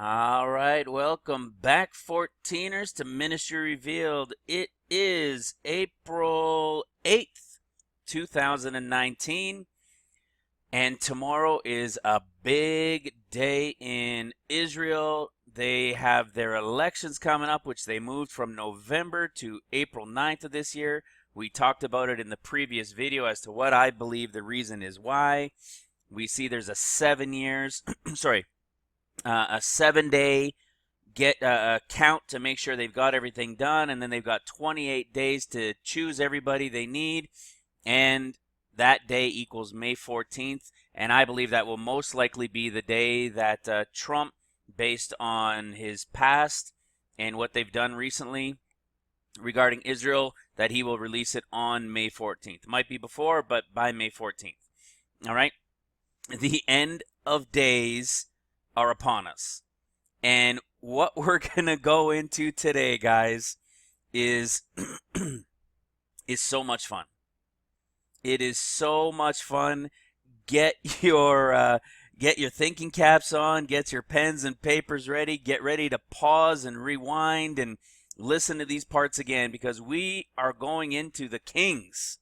All right, welcome back, 14ers, to Ministry Revealed. It is April 8th, 2019, and tomorrow is a big day in Israel. They have their elections coming up, which they moved from November to April 9th of this year. We talked about it in the previous video as to what I believe the reason is why. We see there's a 7 years, sorry, a 7-day count to make sure they've got everything done, and then they've got 28 days to choose everybody they need, and that day equals May 14th, and I believe that will most likely be the day that Trump, based on his past and what they've done recently regarding Israel, that he will release it on May 14th. Might be before, but by May 14th. All right? The end of days are upon us. And what we're going to go into today, guys, is is so much fun. It is so much fun. Get your thinking caps on, get your pens and papers ready, get ready to pause and rewind and listen to these parts again, because we are going into the Kings.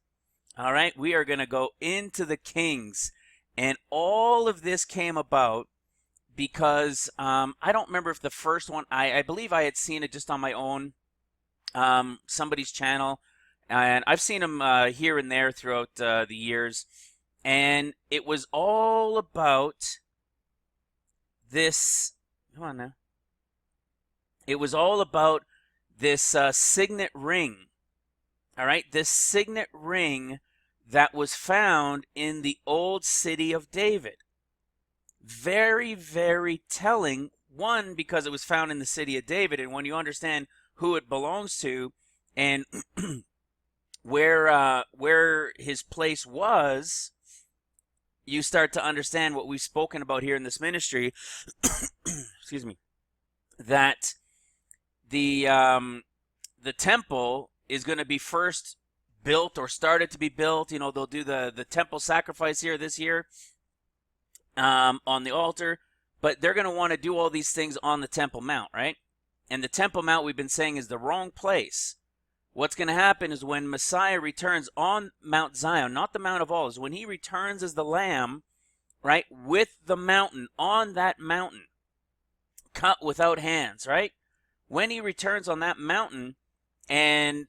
All right? We are going to go into the Kings. And all of this came about because I don't remember if the first one, I believe I had seen it just on my own, somebody's channel, and I've seen them here and there throughout the years, and it was all about this, come on now, it was all about this signet ring, all right, this signet ring that was found in the old city of David. Very, very telling. One, because it was found in the city of David, and when you understand who it belongs to and where his place was, you start to understand what we've spoken about here in this ministry. Excuse me. That the temple is going to be first built, or started to be built. You know, they'll do the temple sacrifice here this year. On the altar, but they're going to want to do all these things on the Temple Mount, right? And the Temple Mount, we've been saying, is the wrong place. What's going to happen is when Messiah returns on Mount Zion, not the Mount of Olives, when he returns as the Lamb, right, with the mountain, on that mountain, cut without hands, right? When he returns on that mountain, and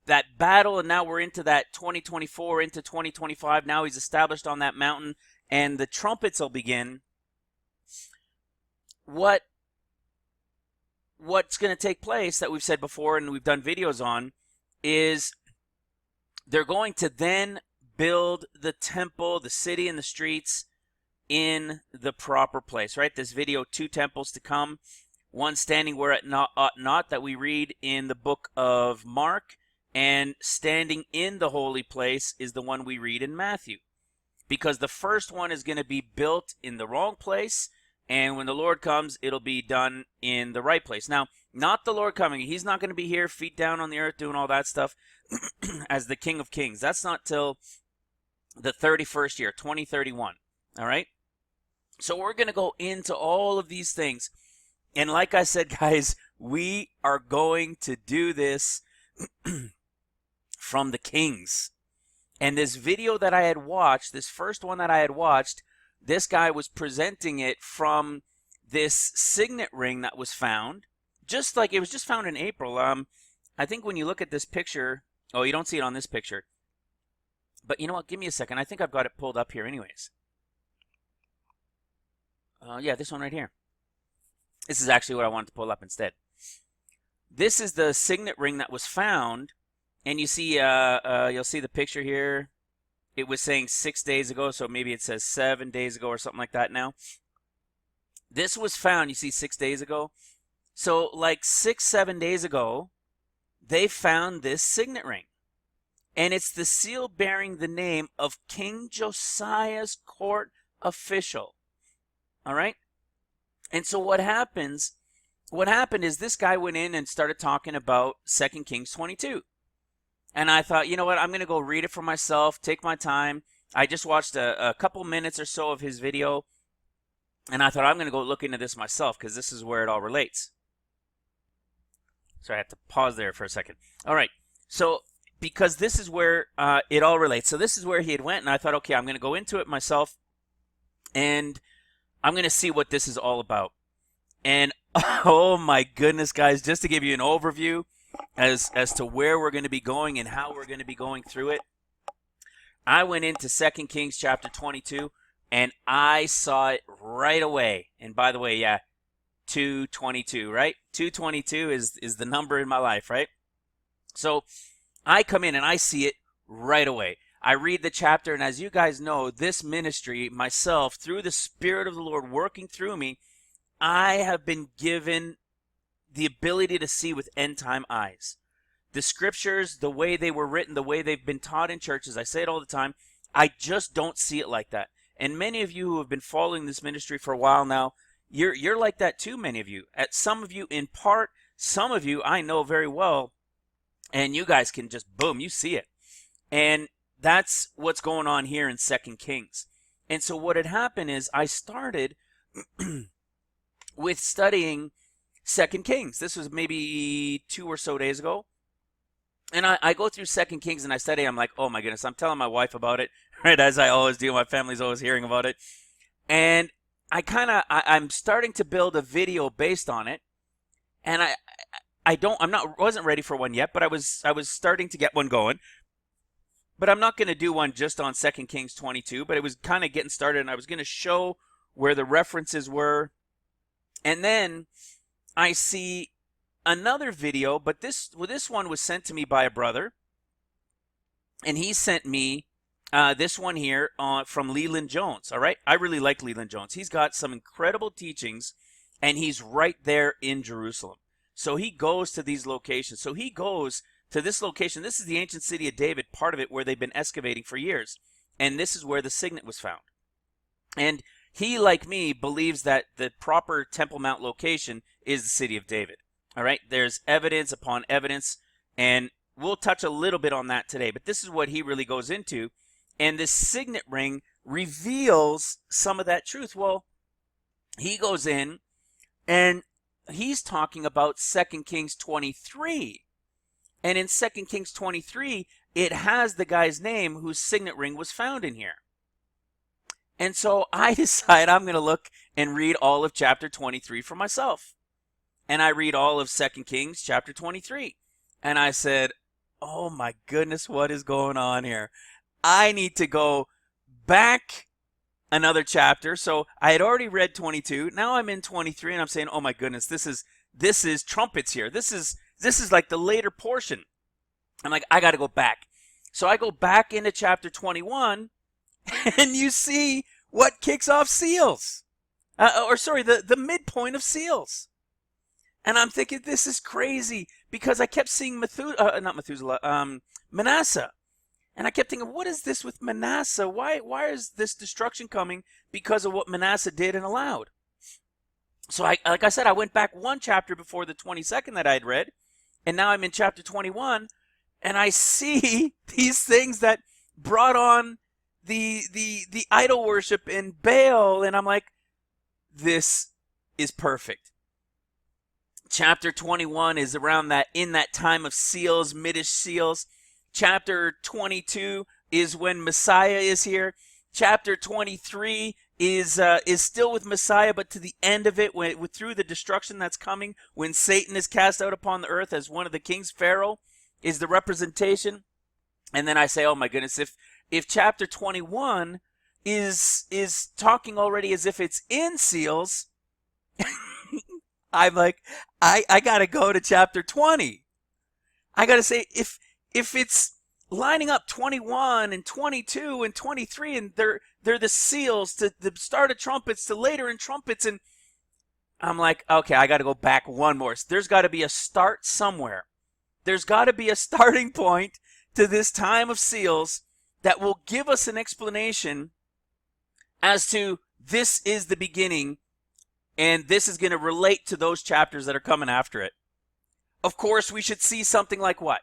that battle, and now we're into that 2024, into 2025, now he's established on that mountain, and the trumpets will begin. What's going to take place, that we've said before and we've done videos on, is they're going to then build the temple, the city, and the streets in the proper place, right? This video, 2 temples to come, one standing where it ought not, that we read in the book of Mark, and standing in the holy place is the one we read in Matthew. Because the first one is going to be built in the wrong place, and when the Lord comes, it'll be done in the right place. Now, not the Lord coming. He's not going to be here, feet down on the earth, doing all that stuff as the King of Kings. That's not till the 31st year, 2031. All right? So we're going to go into all of these things. And like I said, guys, we are going to do this from the Kings. And this video that I had watched, this first one that I had watched, this guy was presenting it from this signet ring that was found. Just like, it was just found in April. I think when you look at this picture, oh, you don't see it on this picture. But you know what? Give me a second. I think I've got it pulled up here anyways. Yeah, this one right here. This is actually what I wanted to pull up instead. This is the signet ring that was found. And you see, you'll see the picture here. It was saying 6 days ago, so maybe it says 7 days ago or something like that now. This was found, you see, 6 days ago. So like 6-7 days ago, they found this signet ring. And it's the seal bearing the name of King Josiah's court official. All right? And so what happened is this guy went in and started talking about 2 Kings 22. And I thought, you know what, I'm going to go read it for myself, take my time. I just watched a couple minutes or so of his video. And I thought, I'm going to go look into this myself because this is where it all relates. So I have to pause there for a second. All right. So because this is where it all relates. So this is where he had went, and I thought, okay, I'm going to go into it myself, and I'm going to see what this is all about. And oh my goodness, guys, just to give you an overview as to where we're going to be going and how we're going to be going through it, I went into 2 Kings chapter 22, and I saw it right away. And by the way, yeah, 222, right? 222 is the number in my life, right? So I come in and I see it right away. I read the chapter, and as you guys know, this ministry, myself, through the Spirit of the Lord working through me, I have been given the ability to see with end time eyes. The scriptures, the way they were written, the way they've been taught in churches, I say it all the time, I just don't see it like that. And many of you who have been following this ministry for a while now, you're like that too, many of you. Some of you in part, some of you I know very well, and you guys can just, boom, you see it. And that's what's going on here in 2 Kings. And so what had happened is I started with studying 2 Kings. This was maybe 2 or so days ago. And I go through 2 Kings and I study. I'm like, oh my goodness, I'm telling my wife about it, right? As I always do. My family's always hearing about it. And I'm starting to build a video based on it. And wasn't ready for one yet, but I was starting to get one going. But I'm not going to do one just on 2 Kings 22, but it was kind of getting started, and I was going to show where the references were. And then I see another video, but this one was sent to me by a brother, and he sent me this one here from Leland Jones. All right, I really like Leland Jones. He's got some incredible teachings, and he's right there in Jerusalem. So he goes to these locations. So he goes to this location. This is the ancient city of David, part of it where they've been excavating for years, and this is where the signet was found. And he, like me, believes that the proper Temple Mount location is the city of David. All right, there's evidence upon evidence, and we'll touch a little bit on that today, but this is what he really goes into, and this signet ring reveals some of that truth. Well, he goes in, and he's talking about 2 Kings 23, and in 2 Kings 23, it has the guy's name whose signet ring was found in here. And so I decide I'm going to look and read all of chapter 23 for myself. And I read all of 2 Kings chapter 23. And I said, oh my goodness, what is going on here? I need to go back another chapter. So I had already read 22. Now I'm in 23, and I'm saying, oh my goodness, this is trumpets here. This is like the later portion. I'm like, I got to go back. So I go back into chapter 21, and you see what kicks off seals. The midpoint of seals. And I'm thinking, this is crazy, because I kept seeing Manasseh. And I kept thinking, what is this with Manasseh? Why is this destruction coming because of what Manasseh did and allowed? So like I said, I went back one chapter before the 22nd that I had read, and now I'm in chapter 21, and I see these things that brought on the idol worship and Baal, and I'm like, this is perfect. Chapter 21 is around that, in that time of seals, Middish seals. Chapter 22 is when Messiah is here. Chapter 23 is still with Messiah, but to the end of it, through the destruction that's coming, when Satan is cast out upon the earth as one of the kings, Pharaoh is the representation. And then I say, oh my goodness, if chapter 21 is talking already as if it's in seals, I'm like, I gotta go to chapter 20. I gotta say, if it's lining up 21 and 22 and 23, and they're the seals to the start of trumpets to later in trumpets, and I'm like, okay, I gotta go back one more. There's gotta be a start somewhere. There's gotta be a starting point to this time of seals that will give us an explanation as to this is the beginning, and this is going to relate to those chapters that are coming after it. Of course, we should see something like what?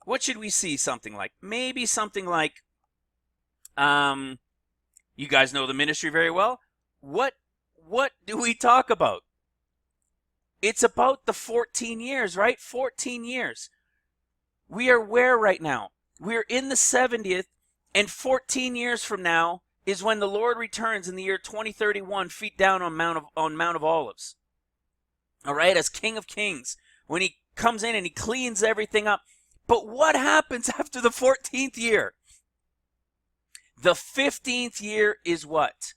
What should we see something like? Maybe something like, you guys know the ministry very well. What what do we talk about? It's about the 14 years, right? 14 years. We are where right now? We're in the 70th, and 14 years from now is when the Lord returns in the year 2031, feet down on Mount of Olives. All right, as King of Kings, when he comes in and he cleans everything up. But what happens after the 14th year? The 15th year is what?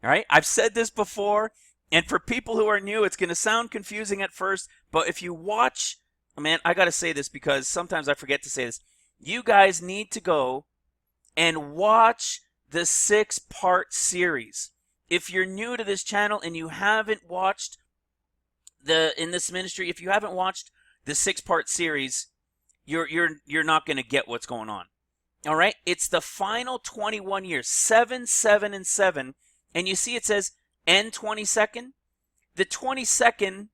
All right, I've said this before, and for people who are new, it's going to sound confusing at first, but if you watch, man, I got to say this because sometimes I forget to say this. You guys need to go and watch the 6-part series. If you're new to this channel and you haven't watched in this ministry, if you haven't watched the 6-part series, you're not going to get what's going on. All right? It's the final 21 years, 7, 7, and 7. And you see it says end 22nd. The 22nd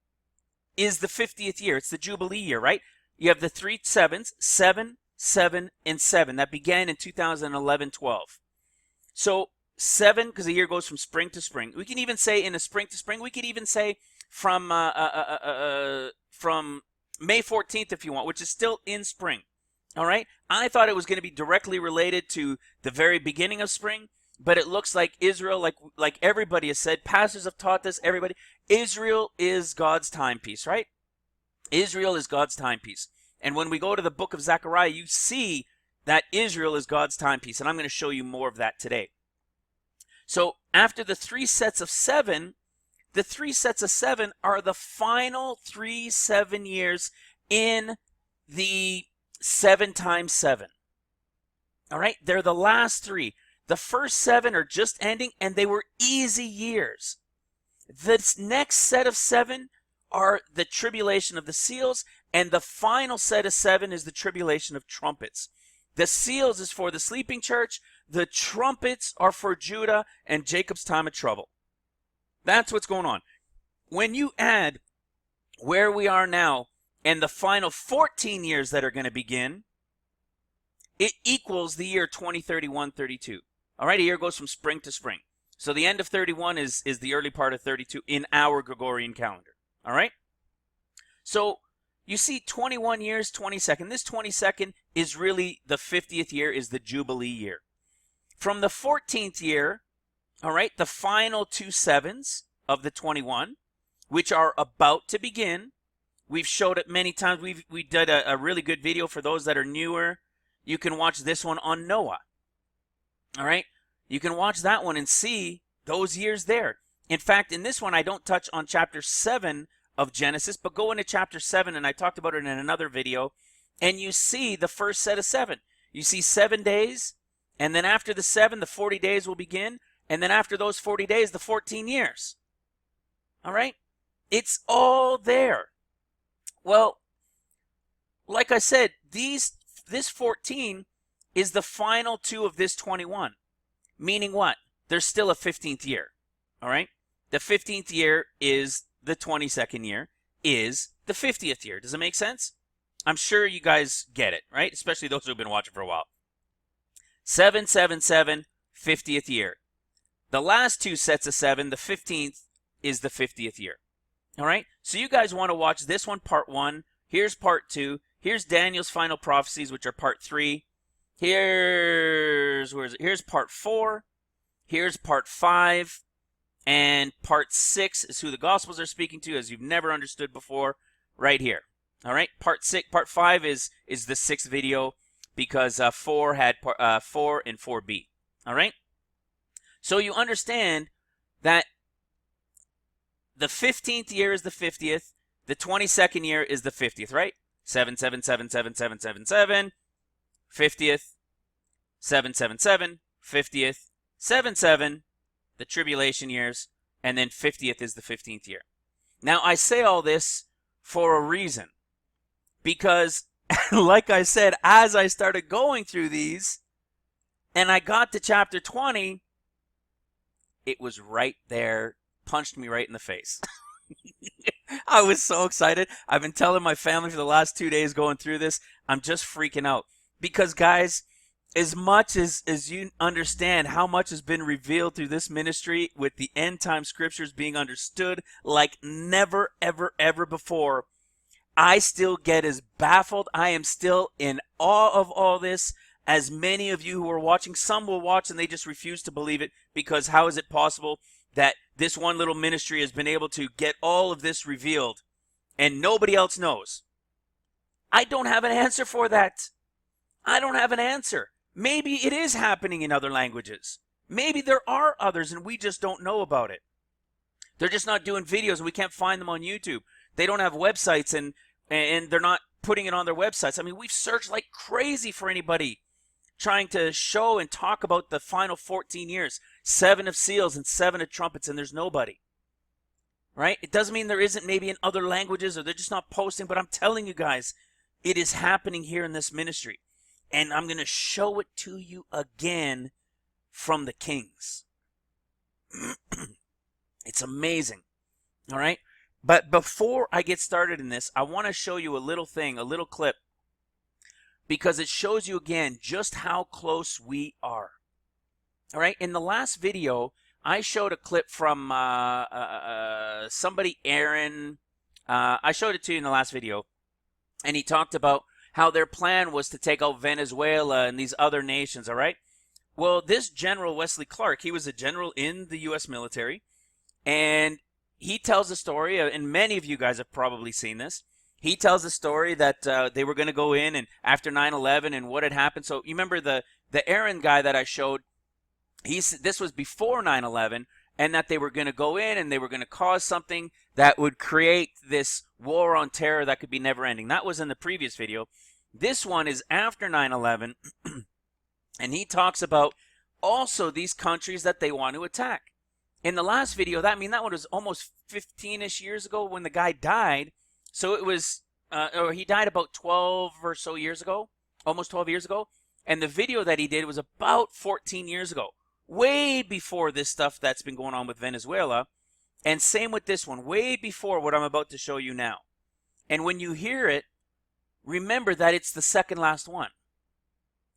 is the 50th year. It's the jubilee year, right? You have the 3 sevens, 7, 7, and 7. That began in 2011-12. So 7, because the year goes from spring to spring. We can even say in a spring to spring. We could even say from May 14th if you want, which is still in spring. All right? I thought it was going to be directly related to the very beginning of spring, but it looks like Israel, like everybody has said, pastors have taught this, everybody, Israel is God's timepiece, right? Israel is God's timepiece. And when we go to the book of Zechariah, you see that Israel is God's timepiece, and I'm going to show you more of that today. So after the 3 sets of 7, the 3 sets of 7 are the final 3 7 years in the 7 times 7. All right? They're the last 3. The first 7 are just ending, and they were easy years. The next set of 7 are the tribulation of the seals, and the final set of 7 is the tribulation of trumpets. The seals is for the sleeping church. The trumpets are for Judah and Jacob's time of trouble. That's what's going on. When you add where we are now and the final 14 years that are going to begin, it equals the year 2031-32. All right, a year goes from spring to spring. So the end of 31 is the early part of 32 in our Gregorian calendar. All right? So you see 21 years, 22nd. This 22nd is really the 50th year, is the Jubilee year. From the 14th year, all right, the final 2 sevens of the 21, which are about to begin. We've showed it many times. We did a really good video for those that are newer. You can watch this one on Noah. All right? You can watch that one and see those years there. In fact, in this one, I don't touch on chapter 7 of Genesis, but go into chapter 7, and I talked about it in another video, and you see the first set of 7. You see 7 days, and then after the 7, the 40 days will begin, and then after those 40 days, the 14 years. All right? It's all there. Well, like I said, this 14 is the final 2 of this 21. Meaning what? There's still a 15th year. All right? The 15th year is the 22nd year, is the 50th year. Does it make sense? I'm sure you guys get it, right? Especially those who've been watching for a while. 7, 7, 7, 50th year. The last 2 sets of 7, the 15th is the 50th year. All right? So you guys want to watch this one, part 1. Here's part 2. Here's Daniel's final prophecies, which are part 3. Here's part 4. Here's part 5. And part 6 is who the Gospels are speaking to, as you've never understood before, right here. All right? Part 5 is the 6th video, because 4 had 4 and 4b. All right? So you understand that the 15th year is the 50th. The 22nd year is the 50th, right? 7, 7, 7, 7, 7, 7, 7. 50th. 7, 7, 7. 50th. 7, 7. The tribulation years. And then 50th is the 15th year. Now, I say all this for a reason. Because, like I said, as I started going through these, and I got to chapter 20, it was right there, punched me right in the face. I was so excited. I've been telling my family for the last 2 days going through this, I'm just freaking out. Because, guys, as much as you understand how much has been revealed through this ministry with the end time scriptures being understood like never, ever, ever before, I still get as baffled. I am still in awe of all this as many of you who are watching. Some will watch and they just refuse to believe it, because how is it possible that this one little ministry has been able to get all of this revealed and nobody else knows? I don't have an answer for that. I don't have an answer. Maybe it is happening in other languages. Maybe there are others and we just don't know about it. They're just not doing videos and we can't find them on YouTube. They don't have websites and they're not putting it on their websites. I mean, we've searched like crazy for anybody trying to show and talk about the final 14 years, 7 of seals and 7 of trumpets, and there's nobody. Right? It doesn't mean there isn't maybe in other languages or they're just not posting, but I'm telling you guys, it is happening here in this ministry. And I'm going to show it to you again from the Kings. It's amazing. All right? But before I get started in this, I want to show you a little thing, a little clip, because it shows you again just how close we are. All right? In the last video, I showed a clip from somebody, Aaron. I showed it to you in the last video, and he talked about how their plan was to take out Venezuela and these other nations, all right? Well, this General Wesley Clark, he was a general in the U.S. military, and he tells a story, and many of you guys have probably seen this. He tells a story that they were going to go in and after 9/11 and what had happened. So you remember the Aaron guy that I showed, this was before 9/11, and that they were going to go in and they were going to cause something that would create this war on terror that could be never ending. That was in the previous video. This one is after 9/11, and he talks about also these countries that they want to attack. In the last video, that one was almost 15-ish years ago when the guy died. So it was, or he died about 12 or so years ago, almost 12 years ago. And the video that he did was about 14 years ago, way before this stuff that's been going on with Venezuela. And same with this one, way before what I'm about to show you now. And when you hear it, remember that it's the second last one.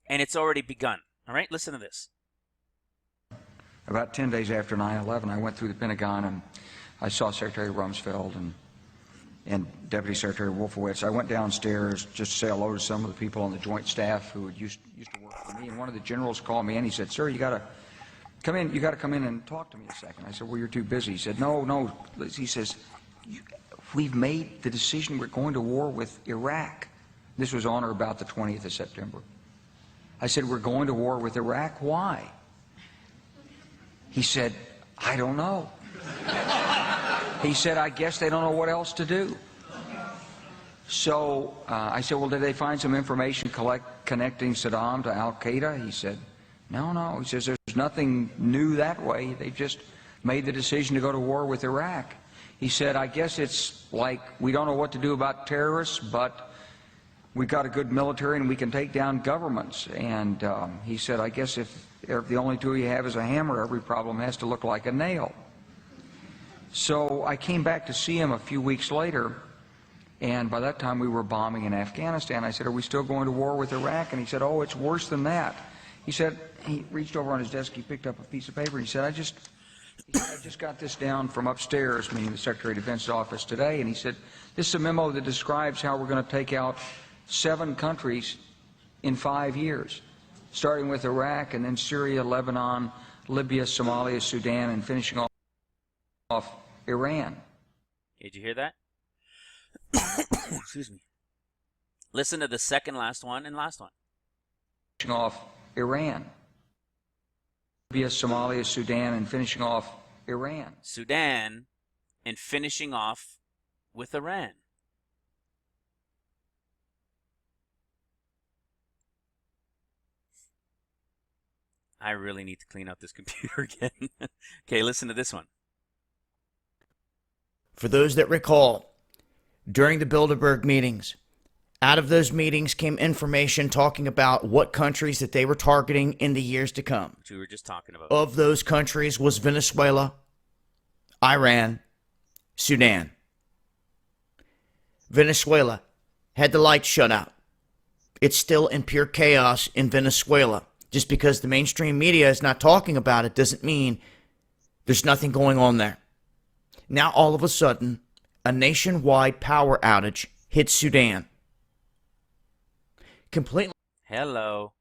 And it's already begun. All right, listen to this. About 10 days after 9/11, I went through the Pentagon and I saw Secretary Rumsfeld and Deputy Secretary Wolfowitz. I went downstairs just to say hello to some of the people on the Joint Staff who had used to work for me. And one of the generals called me and he said, "Sir, you got to come in. You got to come in and talk to me a second." I said, "Well, you're too busy." He said, "No." He says, "We've made the decision. We're going to war with Iraq." This was on or about the 20th of September. I said, "We're going to war with Iraq. Why?" He said, "I don't know." He said, "I guess they don't know what else to do." So I said, "Well, did they find some information connecting Saddam to Al-Qaeda?" He said, No. He says, "There's nothing new that way. They just made the decision to go to war with Iraq." He said, "I guess it's like we don't know what to do about terrorists, but we've got a good military and we can take down governments." And he said, "I guess if the only tool you have is a hammer, every problem has to look like a nail." So I came back to see him a few weeks later, and by that time we were bombing in Afghanistan. I said, "Are we still going to war with Iraq?" And he said, "Oh, it's worse than that." He said, he reached over on his desk, he picked up a piece of paper, he said, I just got this down from upstairs, meaning the Secretary of Defense's office today, and he said, "This is a memo that describes how we're going to take out 7 countries in 5 years, starting with Iraq and then Syria, Lebanon, Libya, Somalia, Sudan, and finishing off Iran." Did you hear that? Excuse me. Listen to the second last one and last one. Finishing off Iran. Libya, Somalia, Sudan, and finishing off Iran. Sudan and finishing off with Iran. I really need to clean up this computer again. Okay, listen to this one. For those that recall, during the Bilderberg meetings, out of those meetings came information talking about what countries that they were targeting in the years to come. Which we were just talking about. Of those countries was Venezuela, Iran, Sudan. Venezuela had the lights shut out. it's still in pure chaos in Venezuela. Just because the mainstream media is not talking about it doesn't mean there's nothing going on there. Now, all of a sudden, a nationwide power outage hits Sudan. Completely. Hello.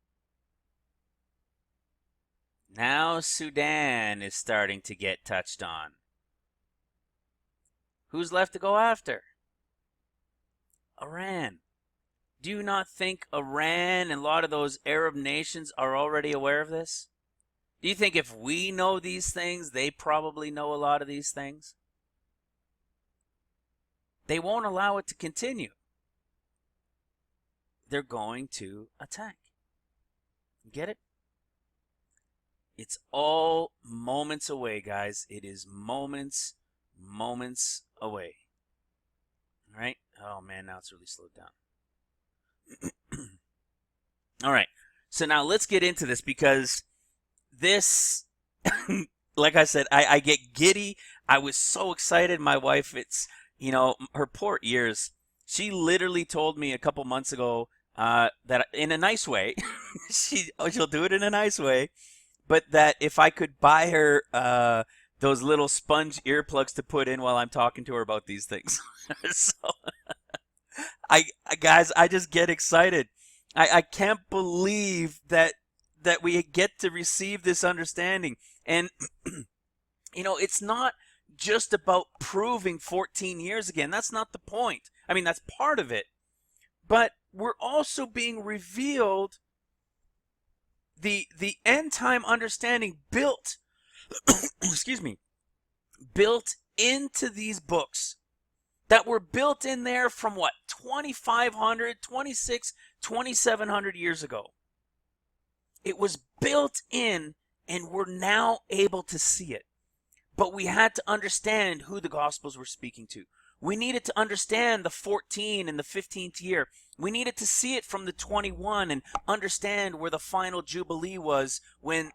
Now Sudan is starting to get touched on. Who's left to go after? Iran. Do you not think Iran and a lot of those Arab nations are already aware of this? Do you think if we know these things, they probably know a lot of these things? They won't allow it to continue. They're going to attack. Get it? It's all moments away, guys. It is moments away. All right? Oh, man, now it's really slowed down. All right. So now let's get into this because this, like I said, I get giddy. I was so excited. My wife, it's, her poor ears. She literally told me a couple months ago that in a nice way, she'll do it in a nice way, but that if I could buy her those little sponge earplugs to put in while I'm talking to her about these things. So, guys, I just get excited. I can't believe that we get to receive this understanding. And, it's not just about proving 14 years again. That's not the point. I mean, that's part of it. But we're also being revealed the end time understanding built, excuse me, built into these books that were built in there from what, 2,500, 2,700 years ago. It was built in and we're now able to see it. But we had to understand who the Gospels were speaking to. We needed to understand the 14 and the 15th year. We needed to see it from the 21 and understand where the final jubilee was when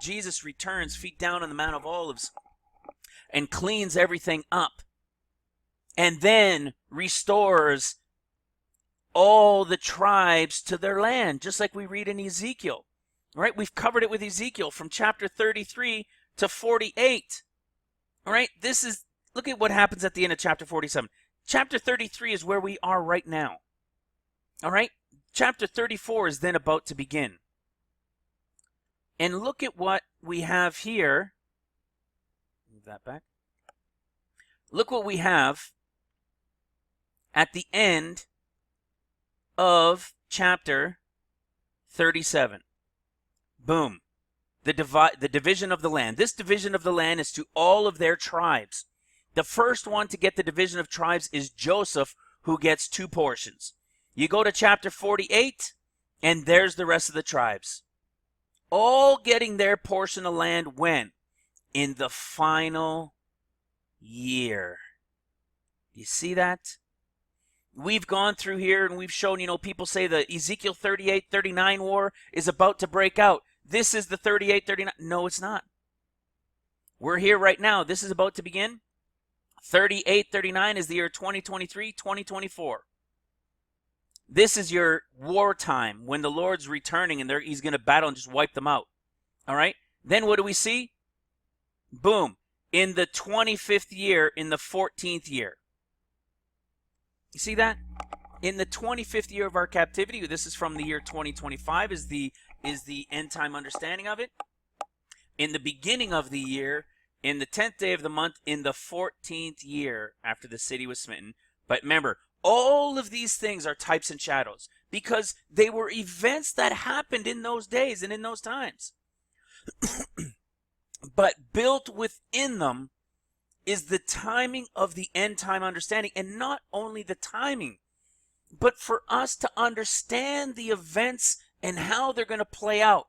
Jesus returns, feet down on the Mount of Olives, and cleans everything up. And then restores all the tribes to their land, just like we read in Ezekiel. Right? We've covered it with Ezekiel from chapter 33 to 48. All right? Look at what happens at the end of chapter 47. Chapter 33 is where we are right now. All right? Chapter 34 is then about to begin. And look at what we have here. Move that back. Look what we have at the end of chapter 37. Boom. The division of the land. This division of the land is to all of their tribes. The first one to get the division of tribes is Joseph, who gets 2 portions. You go to chapter 48, and there's the rest of the tribes. All getting their portion of land when? In the final year. You see that? We've gone through here and we've shown, people say the Ezekiel 38-39 war is about to break out. This is the 38-39. No, it's not. We're here right now. This is about to begin. 38-39 is the year 2023-2024. This is your wartime when the Lord's returning and he's going to battle and just wipe them out. All right? Then what do we see? Boom. In the 25th year, in the 14th year. You see that? In the 25th year of our captivity, this is from the year 2025, is the end time understanding of it. In the beginning of the year, in the 10th day of the month, in the 14th year after the city was smitten. But remember, all of these things are types and shadows because they were events that happened in those days and in those times. But built within them is the timing of the end time understanding, and not only the timing, but for us to understand the events and how they're going to play out,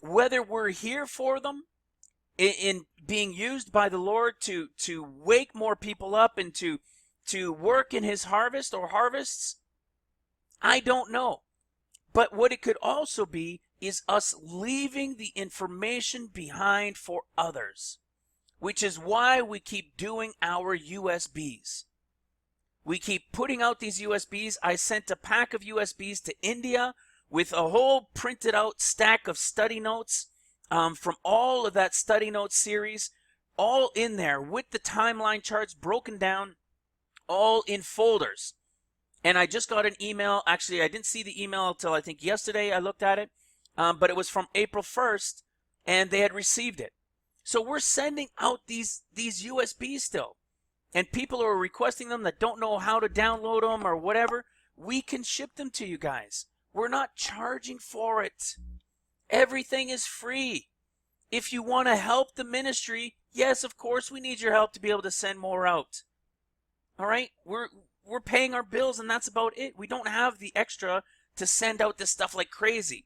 whether we're here for them in being used by the Lord to wake more people up and to work in his harvest or harvests, I don't know. But what it could also be is us leaving the information behind for others, which is why we keep doing our USBs. We keep putting out these USBs. I sent a pack of USBs to India with a whole printed out stack of study notes from all of that study notes series, all in there with the timeline charts broken down, all in folders. And I just got an email. Actually, I didn't see the email until I think yesterday I looked at it, but it was from April 1st, and they had received it. So we're sending out these USBs still. And people are requesting them that don't know how to download them or whatever. We can ship them to you guys. We're not charging for it. Everything is free. If you want to help the ministry, yes, of course we need your help to be able to send more out. All right? We're paying our bills, and that's about it. We don't have the extra to send out this stuff like crazy.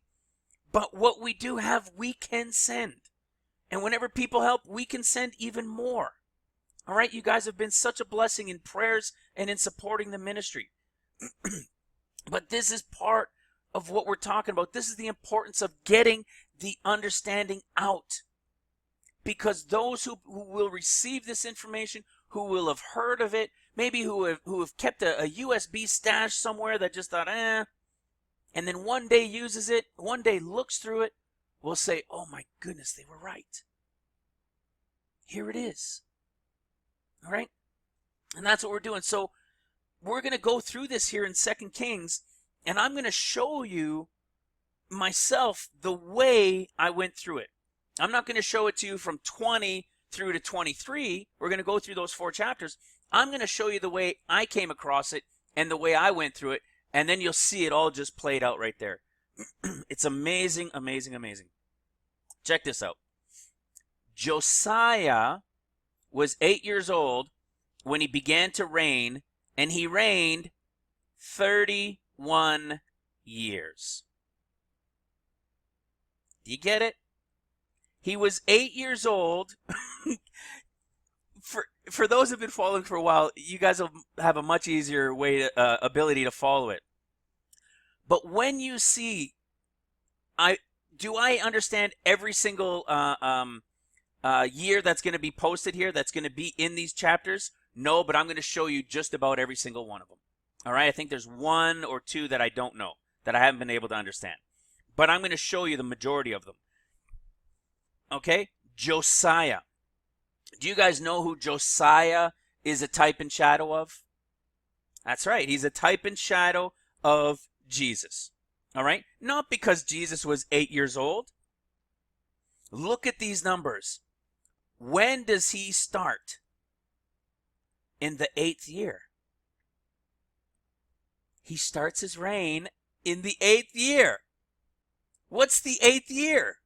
But what we do have, we can send. And whenever people help, we can send even more. All right, you guys have been such a blessing in prayers and in supporting the ministry. But this is part of what we're talking about. This is the importance of getting the understanding out. Because those who will receive this information, who will have heard of it, maybe who have kept a USB stash somewhere that just thought, and then one day uses it, one day looks through it, will say, oh my goodness, they were right. Here it is. All right? And that's what we're doing. So we're going to go through this here in 2 Kings, and I'm going to show you myself the way I went through it. I'm not going to show it to you from 20 through to 23. We're going to go through those 4 chapters. I'm going to show you the way I came across it and the way I went through it, and then you'll see it all just played out right there. It's amazing, amazing, amazing. Check this out. Josiah was 8 years old when he began to reign, and he reigned 31 years. Do you get it? He was 8 years old. For those who've been following for a while, you guys will have a much easier ability to follow it. But when you see, I understand every single year that's going to be posted here, that's going to be in these chapters? No, but I'm going to show you just about every single one of them. All right, I think there's 1 or 2 that I don't know, that I haven't been able to understand. But I'm going to show you the majority of them. Okay, Josiah. Do you guys know who Josiah is a type and shadow of? That's right, he's a type and shadow of Jesus. All right, not because Jesus was 8 years old. Look at these numbers. When does he start? In the 8th year. He starts his reign in the 8th year. What's the 8th year?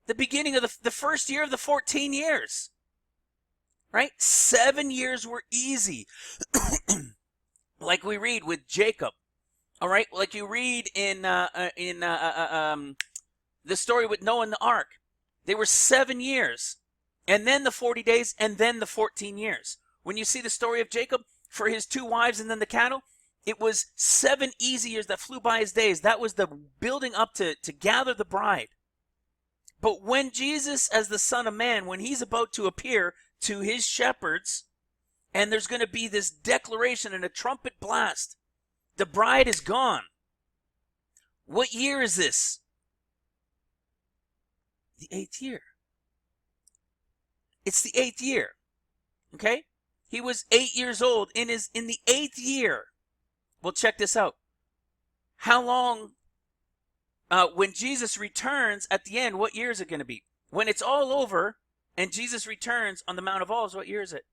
The beginning of the first year of the 14 years. Right? 7 years were easy. Like we read with Jacob. All right? Like you read in the story with Noah and the ark. They were 7 years. And then the 40 days, and then the 14 years. When you see the story of Jacob, for his 2 wives and then the cattle, it was 7 easy years that flew by his days. That was the building up to gather the bride. But when Jesus, as the Son of Man, when he's about to appear to his shepherds, and there's going to be this declaration and a trumpet blast, the bride is gone. What year is this? The 8th year. It's the 8th year. Okay? He was 8 years old in the 8th year. Well, check this out. How long, when Jesus returns at the end, what year is it going to be? When it's all over and Jesus returns on the Mount of Olives, what year is it?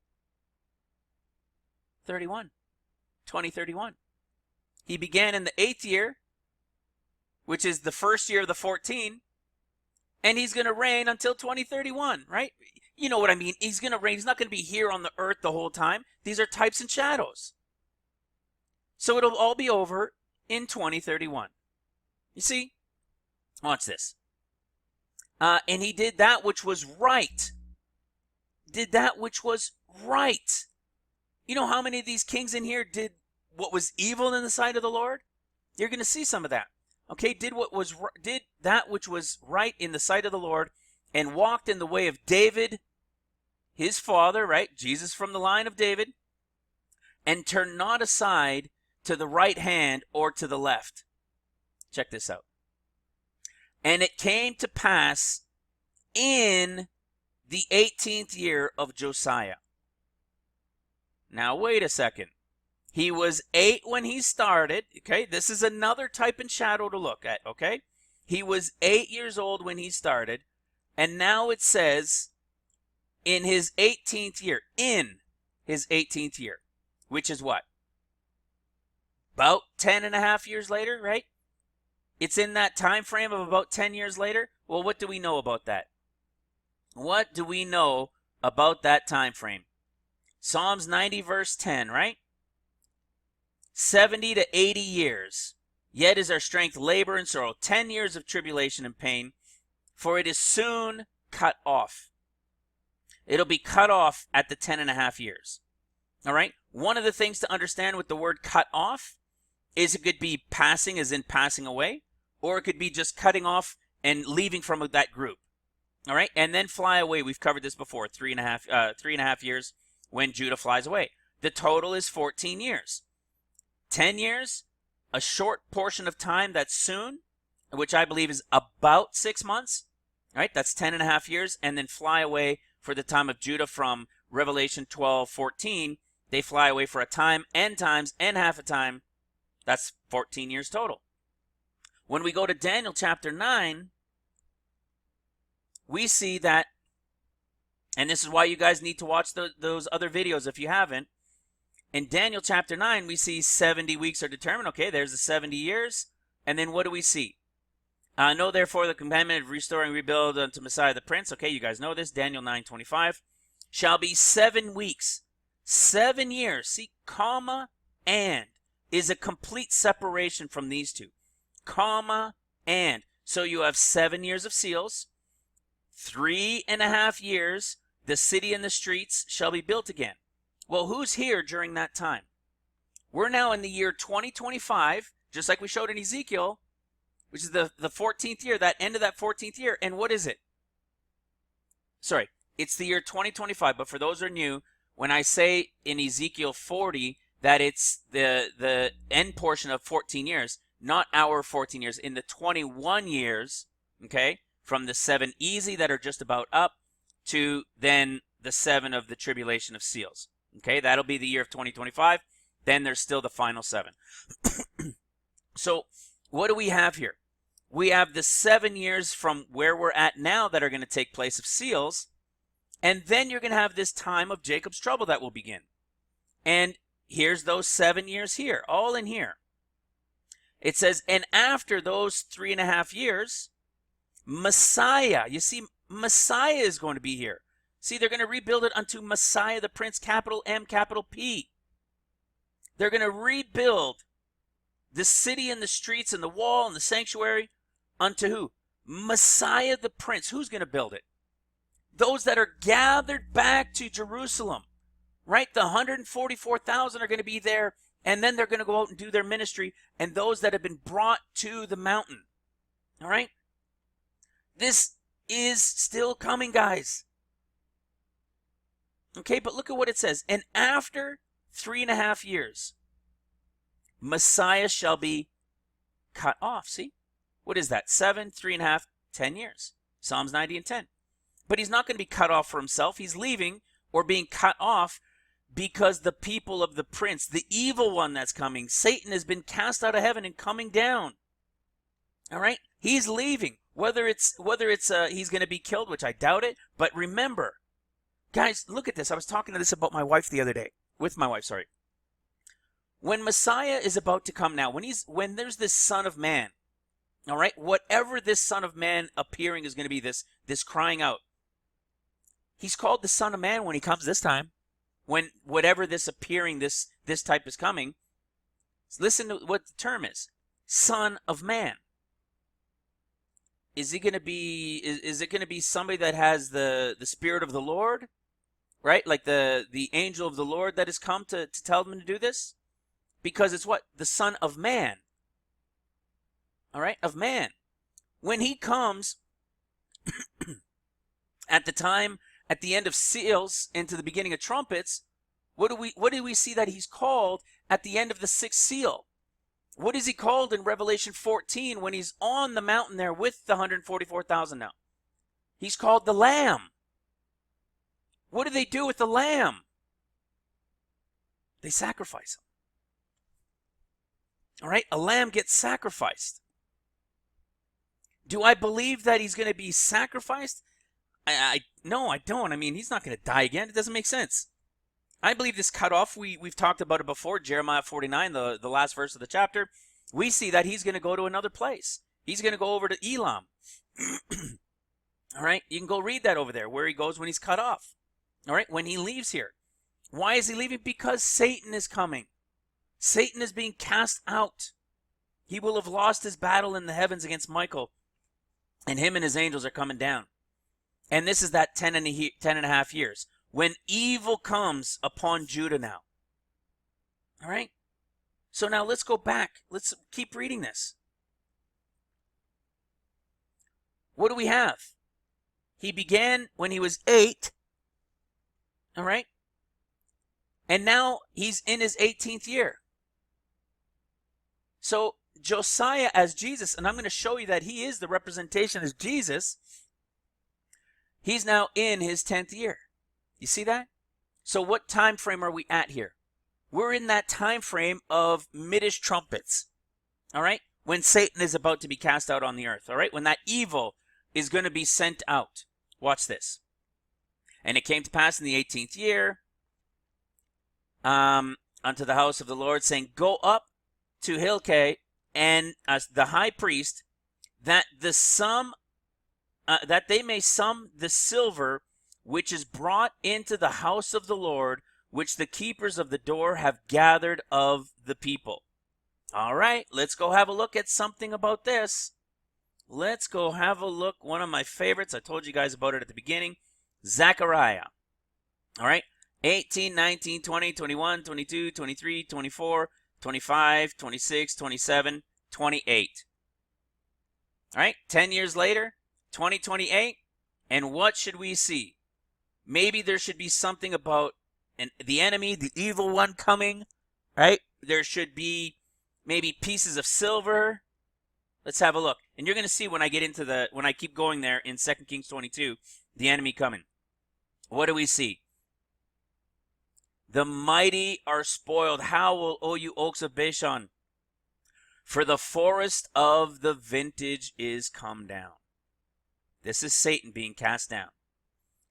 2031. He began in the 8th year, which is the first year of the 14, and he's going to reign until 2031, right? You know what I mean. He's going to reign. He's not going to be here on the earth the whole time. These are types and shadows. So it'll all be over in 2031. You see? Watch this. And he did that which was right. Did that which was right. You know how many of these kings in here did what was evil in the sight of the Lord? You're going to see some of that. Okay, did that which was right in the sight of the Lord, and walked in the way of David his father, right? Jesus from the line of David, and turn not aside to the right hand or to the left. Check this out. And it came to pass in the 18th year of Josiah. Now, wait a second. He was 8 when he started. Okay, this is another type and shadow to look at. Okay, he was 8 years old when he started, and now it says in his 18th year, which is what? About 10 and a half years later, right? It's in that time frame of about 10 years later. Well, what do we know about that? What do we know about that time frame? Psalms 90 verse 10, right? 70 to 80 years. Yet is our strength labor and sorrow, 10 years of tribulation and pain, for it is soon cut off. It'll be cut off at the 10 and a half years. All right? One of the things to understand with the word cut off is it could be passing, as in passing away, or it could be just cutting off and leaving from that group. All right? And then fly away. We've covered this before, 3.5 years when Judah flies away. The total is 14 years. 10 years, a short portion of time that's soon, which I believe is about 6 months. All right? That's 10 and a half years. And then fly away for the time of Judah from Revelation 12:14. They fly away for a time, and times, and half a time. That's 14 years total. When we go to Daniel chapter 9, we see that, and this is why you guys need to watch those other videos if you haven't. In Daniel chapter 9, we see 70 weeks are determined. Okay, there's the 70 years. And then what do we see? Know therefore the commandment of restoring, rebuild unto Messiah the Prince. Okay, you guys know this. Daniel 9:25. Shall be 7 weeks. 7 years. See, comma, and is a complete separation from these two. Comma, and. So you have 7 years of seals. 3.5 years, the city and the streets shall be built again. Well, who's here during that time? We're now in the year 2025, just like we showed in Ezekiel, which is the 14th year, that end of that 14th year. And what is it? Sorry, it's the year 2025. But for those who are new, when I say in Ezekiel 40 that it's the end portion of 14 years, not our 14 years, in the 21 years, okay, from the 7 easy that are just about up to then the 7 of the tribulation of seals. Okay, that'll be the year of 2025. Then there's still the final 7. So what do we have here? We have the 7 years from where we're at now that are going to take place of seals. And then you're going to have this time of Jacob's trouble that will begin. And here's those 7 years here, all in here. It says, and after those 3.5 years, Messiah, you see, Messiah is going to be here. See, they're going to rebuild it unto Messiah the Prince, capital M, capital P. They're going to rebuild the city and the streets and the wall and the sanctuary unto who? Messiah the Prince. Who's going to build it? Those that are gathered back to Jerusalem, right? The 144,000 are going to be there, and then they're going to go out and do their ministry, and those that have been brought to the mountain. All right? This is still coming, guys. Okay, but look at what it says. And after 3.5 years, Messiah shall be cut off. See? What is that? 7, 3.5, 10 years. Psalms 90 and 10. But he's not going to be cut off for himself. He's leaving or being cut off because the people of the prince, the evil one that's coming, Satan has been cast out of heaven and coming down. All right? He's leaving. Whether it's he's going to be killed, which I doubt it. But remember, guys, look at this. I was talking to this about my wife the other day. With my wife, sorry. When Messiah is about to come now, when there's this Son of Man, all right, whatever this Son of Man appearing is going to be, this crying out, he's called the Son of Man when he comes this time. When whatever this appearing, this type is coming, listen to what the term is. Son of Man. Is he going to be? Is it going to be somebody that has the Spirit of the Lord, right? Like the angel of the Lord that has come to tell them to do this, because it's what? The Son of Man. All right, of man. When he comes, at the time at the end of seals into the beginning of trumpets, what do we see that he's called at the end of the sixth seal? What is he called in Revelation 14 when he's on the mountain there with the 144,000 now? He's called the Lamb. What do they do with the Lamb? They sacrifice him. All right, a lamb gets sacrificed. Do I believe that he's going to be sacrificed? No, I don't. I mean, he's not going to die again. It doesn't make sense. I believe this cutoff, we've talked about it before, Jeremiah 49, the last verse of the chapter. We see that he's going to go to another place. He's going to go over to Elam. All right, you can go read that over there, where he goes when he's cut off. All right, when he leaves here. Why is he leaving? Because Satan is coming. Satan is being cast out. He will have lost his battle in the heavens against Michael, and him and his angels are coming down. And this is that 10 and a half years, when evil comes upon Judah now. All right? So now let's go back. Let's keep reading this. What do we have? He began when he was 8. All right? And now he's in his 18th year. So Josiah as Jesus, and I'm going to show you that he is the representation as Jesus. He's now in his 10th year. You see that? So what time frame are we at here? We're in that time frame of mid-ish trumpets. All right? When Satan is about to be cast out on the earth. All right? When that evil is going to be sent out. Watch this. And it came to pass in the 18th year unto the house of the Lord, saying, Go up to Hezekiah and the high priest, that they may sum the silver which is brought into the house of the Lord, which the keepers of the door have gathered of the people. All right, let's go have a look at something about this. Let's go have a look. One of my favorites, I told you guys about it at the beginning, Zechariah. All right, 18, 19, 20, 21, 22, 23, 24, 25, 26, 27, 28. All right, 10 years later, 2028, and what should we see? Maybe there should be something about the enemy, the evil one coming, right? There should be maybe pieces of silver. Let's have a look. And you're going to see when I get into when I keep going there in 2 Kings 22, the enemy coming. What do we see? The mighty are spoiled. Howl, O you oaks of Bashan, for the forest of the vintage is come down. This is Satan being cast down.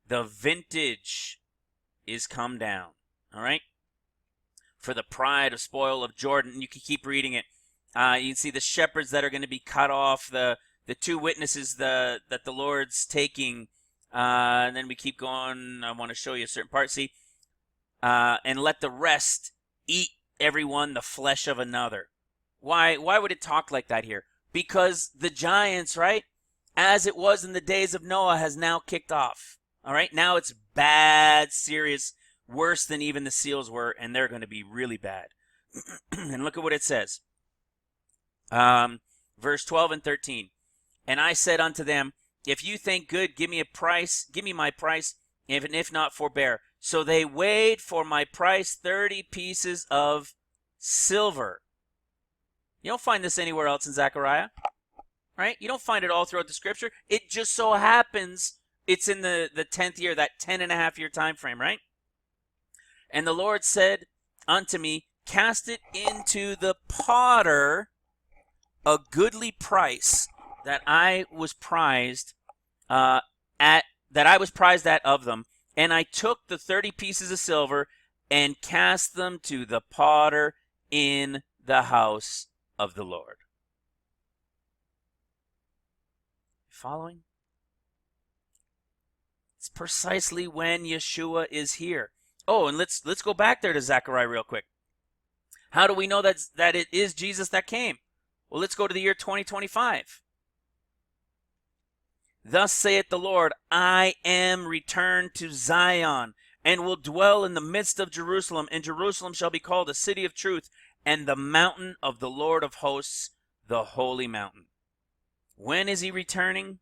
The vintage is come down. All right? For the pride of spoil of Jordan. You can keep reading it. You can see the shepherds that are going to be cut off. The two witnesses that the Lord's taking. And then we keep going. I want to show you a certain part. See? And let the rest eat everyone the flesh of another. Why would it talk like that here? Because the giants, right? As it was in the days of Noah, has now kicked off. All right? Now it's bad, serious, worse than even the seals were, and they're going to be really bad. And look at what it says. Verse 12 and 13. And I said unto them, if you think good, give me a price, give me my price, if not, forbear. So they weighed for my price 30 pieces of silver. You don't find this anywhere else in Zechariah, right? You don't find it all throughout the scripture. It just so happens it's in the 10th year, that 10.5 year time frame, right? And the Lord said unto me, cast it into the potter, a goodly price that I was prized at of them. And I took the 30 pieces of silver and cast them to the potter in the house of the Lord. Following? It's precisely when Yeshua is here. Oh, and let's go back there to Zechariah real quick. How do we know that it is Jesus that came? Well, let's go to the year 2025. Thus saith the Lord, I am returned to Zion, and will dwell in the midst of Jerusalem, and Jerusalem shall be called a city of truth, and the mountain of the Lord of hosts, the holy mountain. When is he returning?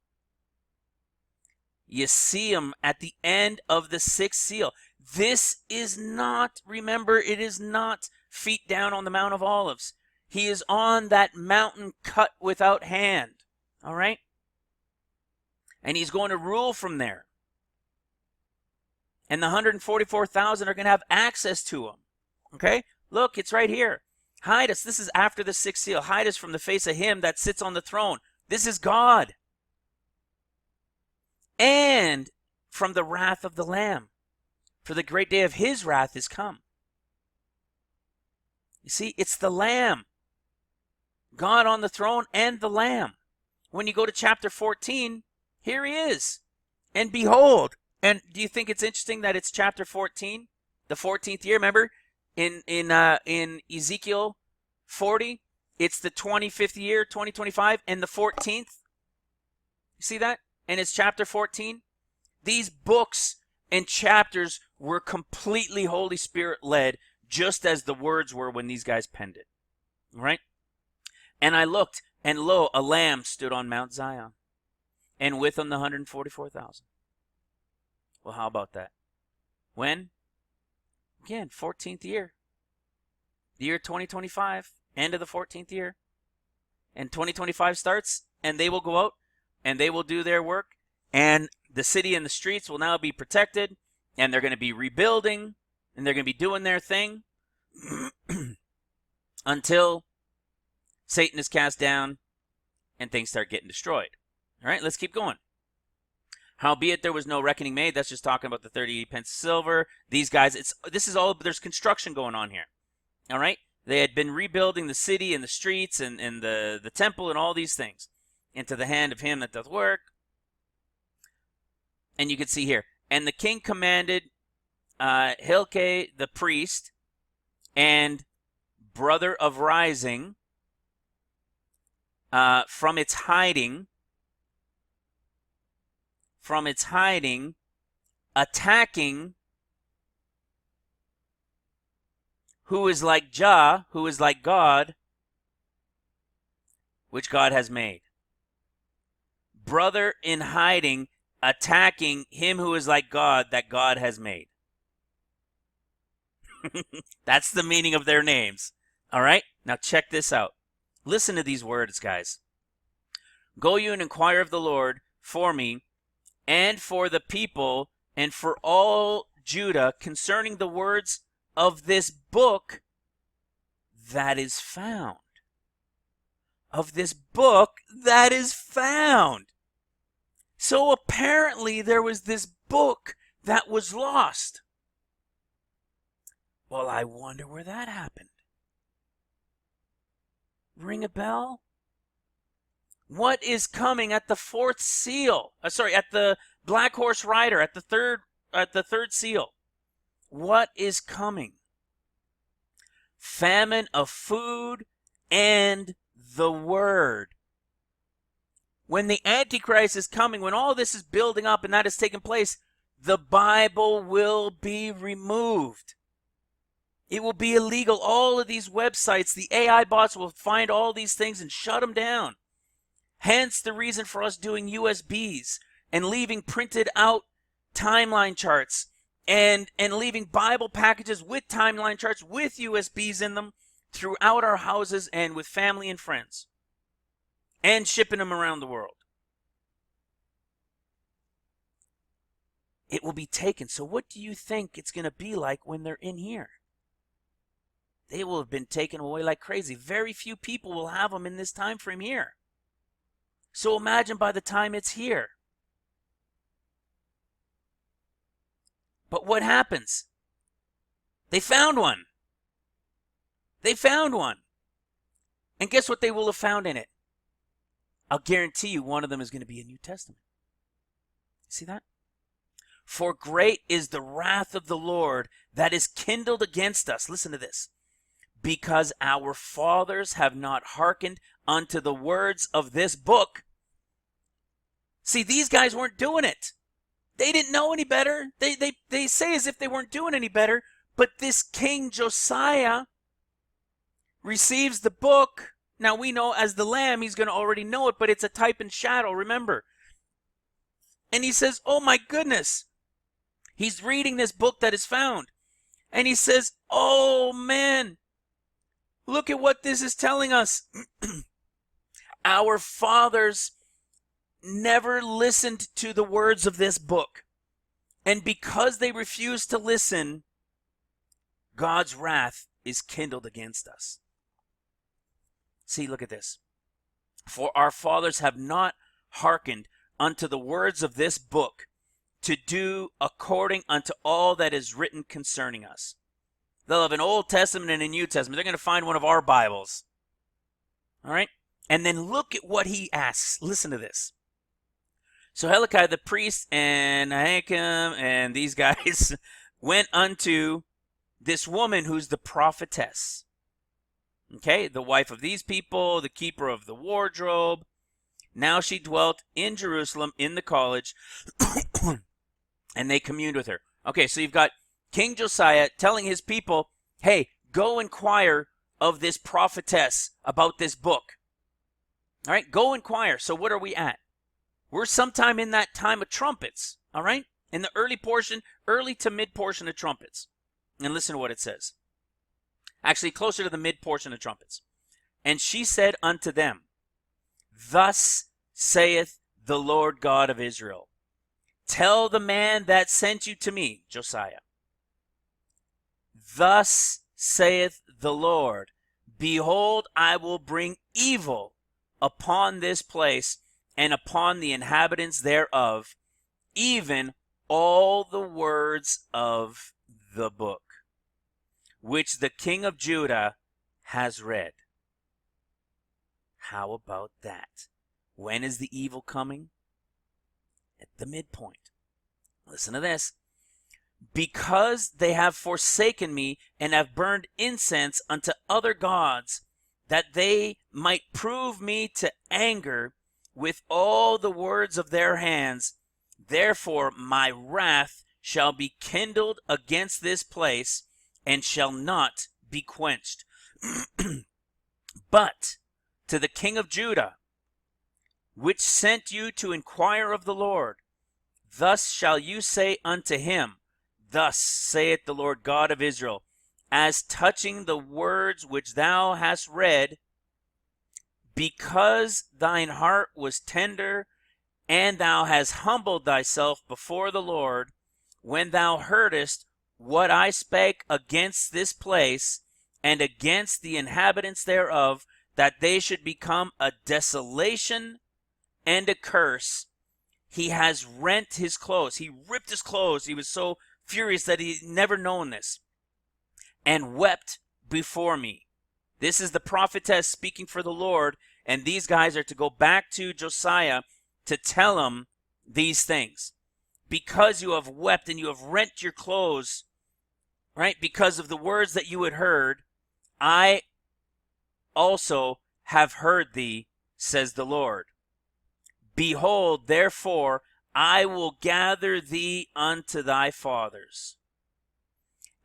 You see him at the end of the sixth seal. This is not, remember, it is not feet down on the Mount of Olives. He is on that mountain cut without hand. All right? And he's going to rule from there. And the 144,000 are going to have access to him. Okay? Look, it's right here. Hide us. This is after the sixth seal. Hide us from the face of him that sits on the throne. This is God. And from the wrath of the Lamb. For the great day of his wrath is come. You see, it's the Lamb. God on the throne and the Lamb. When you go to chapter 14, here he is. And behold, and do you think it's interesting that it's chapter 14? The 14th year, remember? In Ezekiel 40, it's the 25th year, 2025, and the 14th. You see that? And it's chapter 14. These books and chapters were completely Holy Spirit led, just as the words were when these guys penned it. All right? And I looked, and lo, a lamb stood on Mount Zion, and with him the 144,000. Well, how about that? When? Again, 14th year. The year 2025, end of the 14th year. And 2025 starts, and they will go out, and they will do their work, and the city and the streets will now be protected, and they're going to be rebuilding, and they're going to be doing their thing until Satan is cast down and things start getting destroyed. All right, let's keep going. Howbeit there was no reckoning made. That's just talking about the 30 pence of silver. These guys, this is all, there's construction going on here. All right? They had been rebuilding the city and the streets and the temple and all these things into the hand of him that doth work. And you can see here. And the king commanded Hezekiah the priest and brother of rising from its hiding, attacking who is like Jah, who is like God, which God has made. Brother in hiding, attacking him who is like God, that God has made. That's the meaning of their names. All right? Now check this out. Listen to these words, guys. Go you and inquire of the Lord for me, and for the people, and for all Judah, concerning the words of this book that is found. Of this book that is found. So apparently there was this book that was lost. Well, I wonder where that happened. Ring a bell? What is coming at the fourth seal? At the black horse rider, at the third seal. What is coming? Famine of food and the word. When the Antichrist is coming, when all this is building up and that is taking place, the Bible will be removed. It will be illegal. All of these websites, the AI bots will find all these things and shut them down. Hence the reason for us doing USBs and leaving printed out timeline charts and leaving Bible packages with timeline charts with USBs in them throughout our houses and with family and friends. And shipping them around the world. It will be taken. So what do you think it's going to be like when they're in here? They will have been taken away like crazy. Very few people will have them in this time frame here. So imagine by the time it's here. But what happens? They found one. They found one. And guess what they will have found in it? I'll guarantee you one of them is going to be a New Testament. See that? For great is the wrath of the Lord that is kindled against us. Listen to this. Because our fathers have not hearkened unto the words of this book. See, these guys weren't doing it. They didn't know any better. They say as if they weren't doing any better. But this King Josiah receives the book. Now we know as the Lamb, he's going to already know it, but it's a type and shadow. Remember, And he says, oh my goodness. He's reading this book that is found. And he says, oh man, look at what this is telling us. Our fathers never listened to the words of this book. And because they refused to listen, God's wrath is kindled against us. See, look at this. For our fathers have not hearkened unto the words of this book, to do according unto all that is written concerning us. They'll have an Old Testament and a New Testament. They're going to find one of our Bibles. All right? And then look at what he asks. Listen to this. So Hezekiah the priest and Ahikam and these guys went unto this woman who's the prophetess. Okay? The wife of these people, the keeper of the wardrobe. Now she dwelt in Jerusalem in the college, and they communed with her. Okay, so you've got King Josiah telling his people, hey, go inquire of this prophetess about this book. All right, go inquire. So what are we at? We're sometime in that time of trumpets, all right? In the early to mid portion of trumpets. And listen to what it says. Actually, closer to the mid portion of trumpets. And she said unto them, thus saith the Lord God of Israel, tell the man that sent you to me, Josiah. Thus saith the Lord, behold, I will bring evil upon this place and upon the inhabitants thereof, even all the words of the book, which the king of Judah has read. How about that? When is the evil coming? At the midpoint. Listen to this. Because they have forsaken me and have burned incense unto other gods, that they might prove me to anger with all the words of their hands, therefore my wrath shall be kindled against this place, and shall not be quenched. But to the king of Judah, which sent you to inquire of the Lord, thus shall you say unto him, thus saith the Lord God of Israel, as touching the words which thou hast read, because thine heart was tender, and thou hast humbled thyself before the Lord, when thou heardest what I spake against this place, and against the inhabitants thereof, that they should become a desolation and a curse, he has rent his clothes. He ripped his clothes. He was so furious that he never known this, and wept before me. This is the prophetess speaking for the Lord, and these guys are to go back to Josiah to tell him these things. Because you have wept and you have rent your clothes, right, because of the words that you had heard, I also have heard thee, says the Lord. Behold, therefore, I will gather thee unto thy fathers,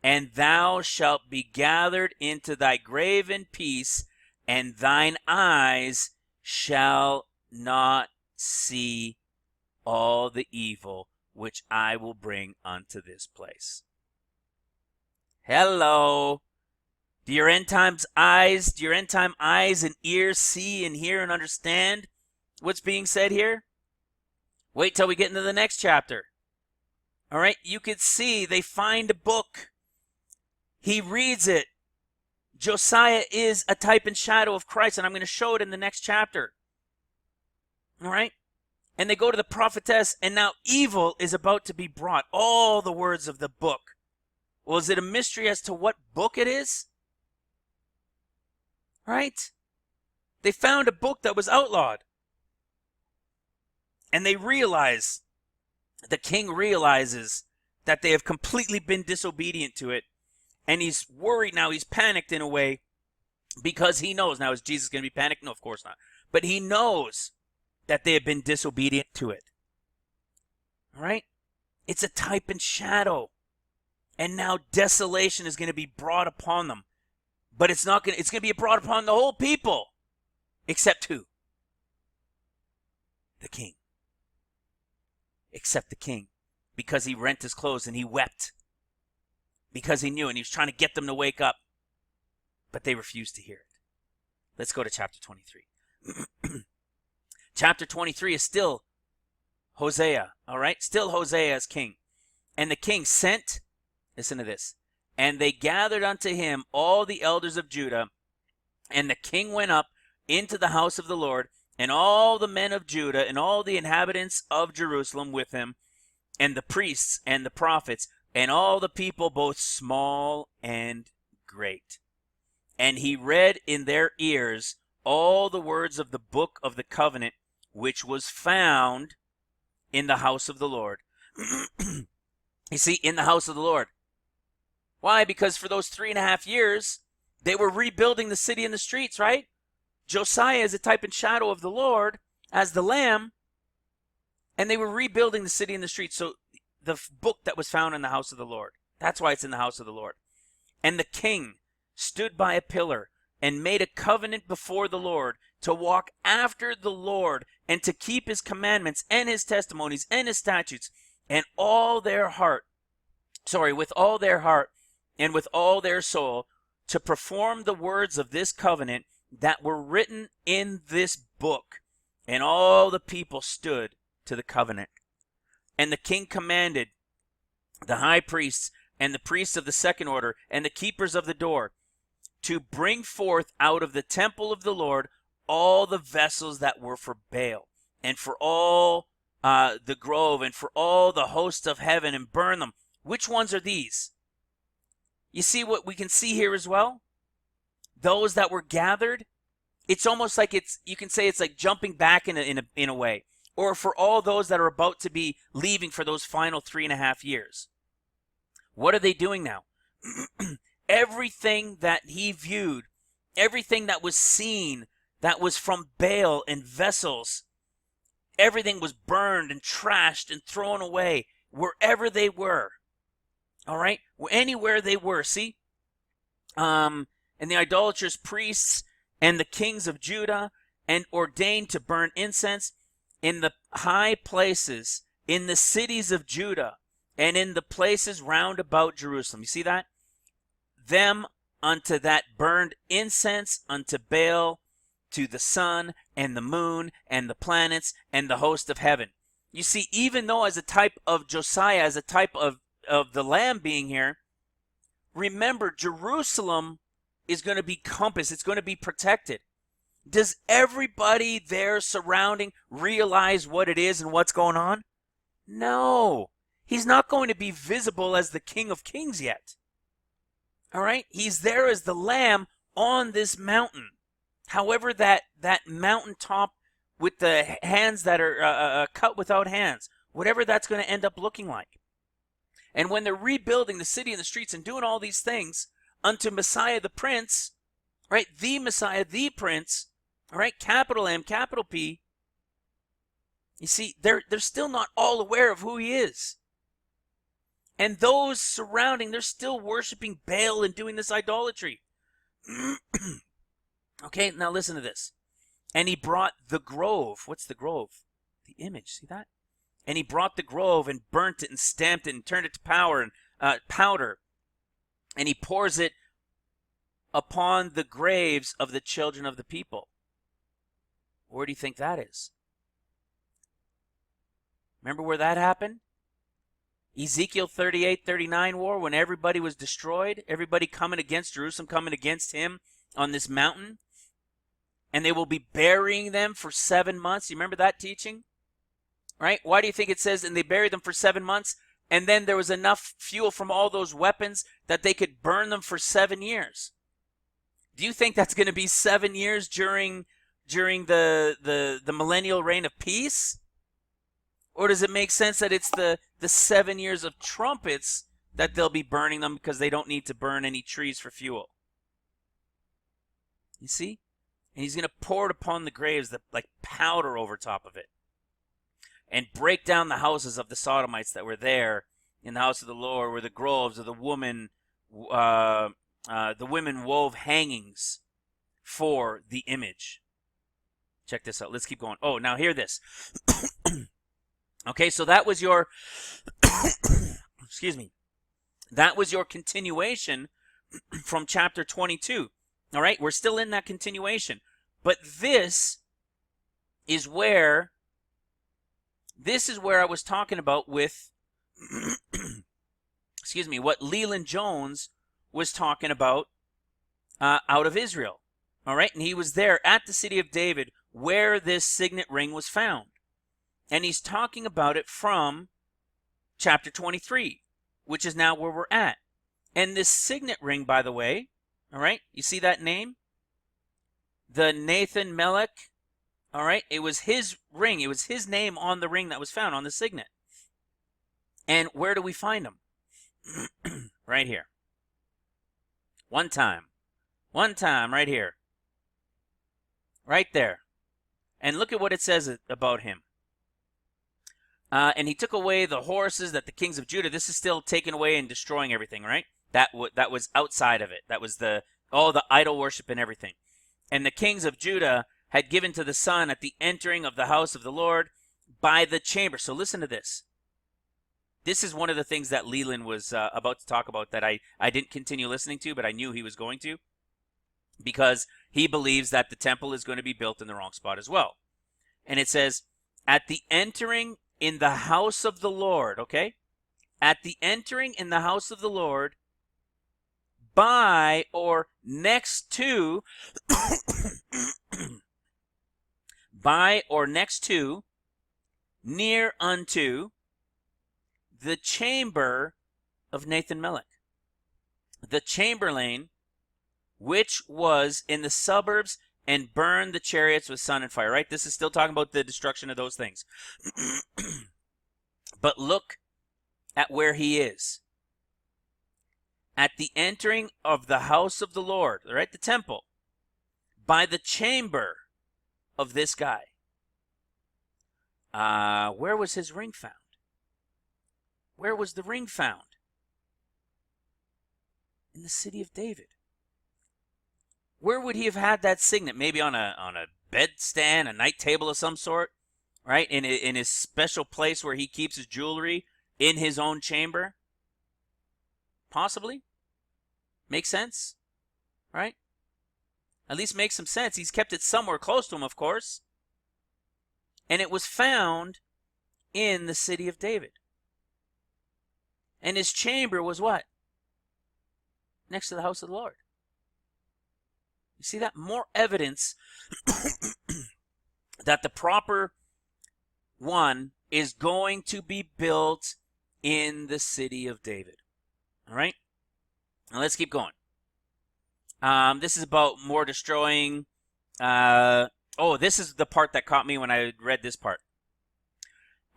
and thou shalt be gathered into thy grave in peace, and thine eyes shall not see all the evil which I will bring unto this place. Hello. Do your end time eyes and ears see and hear and understand what's being said here? Wait till we get into the next chapter. All right, you could see they find a book. He reads it. Josiah is a type and shadow of Christ, and I'm going to show it in the next chapter. All right? And they go to the prophetess, and now evil is about to be brought. All the words of the book. Well, is it a mystery as to what book it is? Right? They found a book that was outlawed. And they realize, the king realizes that they have completely been disobedient to it. And he's worried now. He's panicked in a way because he knows. Now, is Jesus going to be panicked? No, of course not. But he knows that they have been disobedient to it. All right? It's a type and shadow. And now desolation is going to be brought upon them. But it's going to be brought upon the whole people. Except who? The king. except the king, because he rent his clothes and he wept because he knew, and he was trying to get them to wake up, but they refused to hear it. Let's go to chapter 23. Chapter 23 is still Hosea, all right? Still Hosea as king. And the king sent, listen to this, and they gathered unto him all the elders of Judah, and the king went up into the house of the Lord, and all the men of Judah, and all the inhabitants of Jerusalem with him, and the priests and the prophets, and all the people, both small and great. And he read in their ears all the words of the book of the covenant, which was found in the house of the Lord. You see, in the house of the Lord. Why? Because for those 3.5 years, they were rebuilding the city and the streets, right? Josiah is a type and shadow of the Lord as the Lamb, and they were rebuilding the city and the streets. So the book that was found in the house of the Lord, that's why it's in the house of the Lord. And the king stood by a pillar and made a covenant before the Lord to walk after the Lord and to keep his commandments and his testimonies and his statutes and all their heart, with all their heart and with all their soul, to perform the words of this covenant that were written in this book. And all the people stood to the covenant. And the king commanded the high priests and the priests of the second order and the keepers of the door to bring forth out of the temple of the Lord all the vessels that were for Baal, and for all the grove, and for all the hosts of heaven, and burn them. Which ones are these? You see what we can see here as well? Those that were gathered. It's almost like you can say it's like jumping back in a way. Or for all those that are about to be leaving for those final 3.5 years. What are they doing now? Everything that he viewed, everything that was seen, that was from Baal and vessels, everything was burned and trashed and thrown away wherever they were. All right? Anywhere they were, see? And the idolatrous priests and the kings of Judah, and ordained to burn incense in the high places, in the cities of Judah, and in the places round about Jerusalem. You see that? Them unto that burned incense unto Baal, to the sun and the moon and the planets and the host of heaven. You see, even though as a type of Josiah, as a type of the Lamb being here, remember, Jerusalem is going to be compassed. It's going to be protected. Does everybody there surrounding realize what it is and what's going on? No. He's not going to be visible as the King of Kings yet. All right? He's there as the Lamb on this mountain. However, that mountaintop with the hands that are cut without hands, whatever that's going to end up looking like. And when they're rebuilding the city and the streets and doing all these things unto Messiah the Prince, right? The Messiah, the Prince, all right? Capital M, capital P. You see, they're still not all aware of who he is. And those surrounding, they're still worshiping Baal and doing this idolatry. Okay, now listen to this. And he brought the grove. What's the grove? The image, see that? And he brought the grove and burnt it and stamped it and turned it to powder. And he pours it upon the graves of the children of the people. Where do you think that is? Remember where that happened? Ezekiel 38-39 war, when everybody was destroyed, everybody coming against Jerusalem, coming against him on this mountain, and they will be burying them for 7 months. You remember that teaching? Right? Why do you think it says, and they buried them for 7 months, and then there was enough fuel from all those weapons that they could burn them for 7 years? Do you think that's going to be 7 years during the millennial reign of peace? Or does it make sense that it's the 7 years of trumpets that they'll be burning them because they don't need to burn any trees for fuel? You see? And he's going to pour it upon the graves, like powder over top of it. And break down the houses of the Sodomites that were there in the house of the Lord, where the groves of the women wove hangings for the image. Check this out. Let's keep going. Oh, now hear this. Okay, so that was your, excuse me, that was your continuation from chapter 22. All right, we're still in that continuation. But this is where I was talking about with, excuse me, what Leland Jones was talking about out of Israel. All right, and he was there at the city of David where this signet ring was found. And he's talking about it from chapter 23, which is now where we're at. And this signet ring, by the way, all right, you see that name? The Nathan Melech, all right, it was his ring. It was his name on the ring that was found on the signet. And where do we find him? Right here. One time, right here. Right there. And look at what it says about him. And he took away the horses that the kings of Judah. This is still taking away and destroying everything, right? That was outside of it. That was all the idol worship and everything. And the kings of Judah had given to the son at the entering of the house of the Lord by the chamber. So listen to this. This is one of the things that Leland was about to talk about that I didn't continue listening to, but I knew he was going to, because he believes that the temple is going to be built in the wrong spot as well. And it says, at the entering in the house of the Lord, okay? At the entering in the house of the Lord, by or next to, by or next to, near unto, the chamber of Nathan Melech, the chamberlain, which was in the suburbs and burned the chariots with sun and fire, right? This is still talking about the destruction of those things. But look at where he is. At the entering of the house of the Lord, right? The temple, by the chamber of this guy. Where was his ring found? Where was the ring found? In the city of David. Where would he have had that signet? Maybe on a bedstand, a night table of some sort, right? In his special place where he keeps his jewelry, in his own chamber? Possibly. Makes sense, right? At least makes some sense. He's kept it somewhere close to him, of course. And it was found in the city of David. And his chamber was what? Next to the house of the Lord. You see that? More evidence that the proper one is going to be built in the city of David. All right? Now let's keep going. This is about more destroying. This is the part that caught me when I read this part.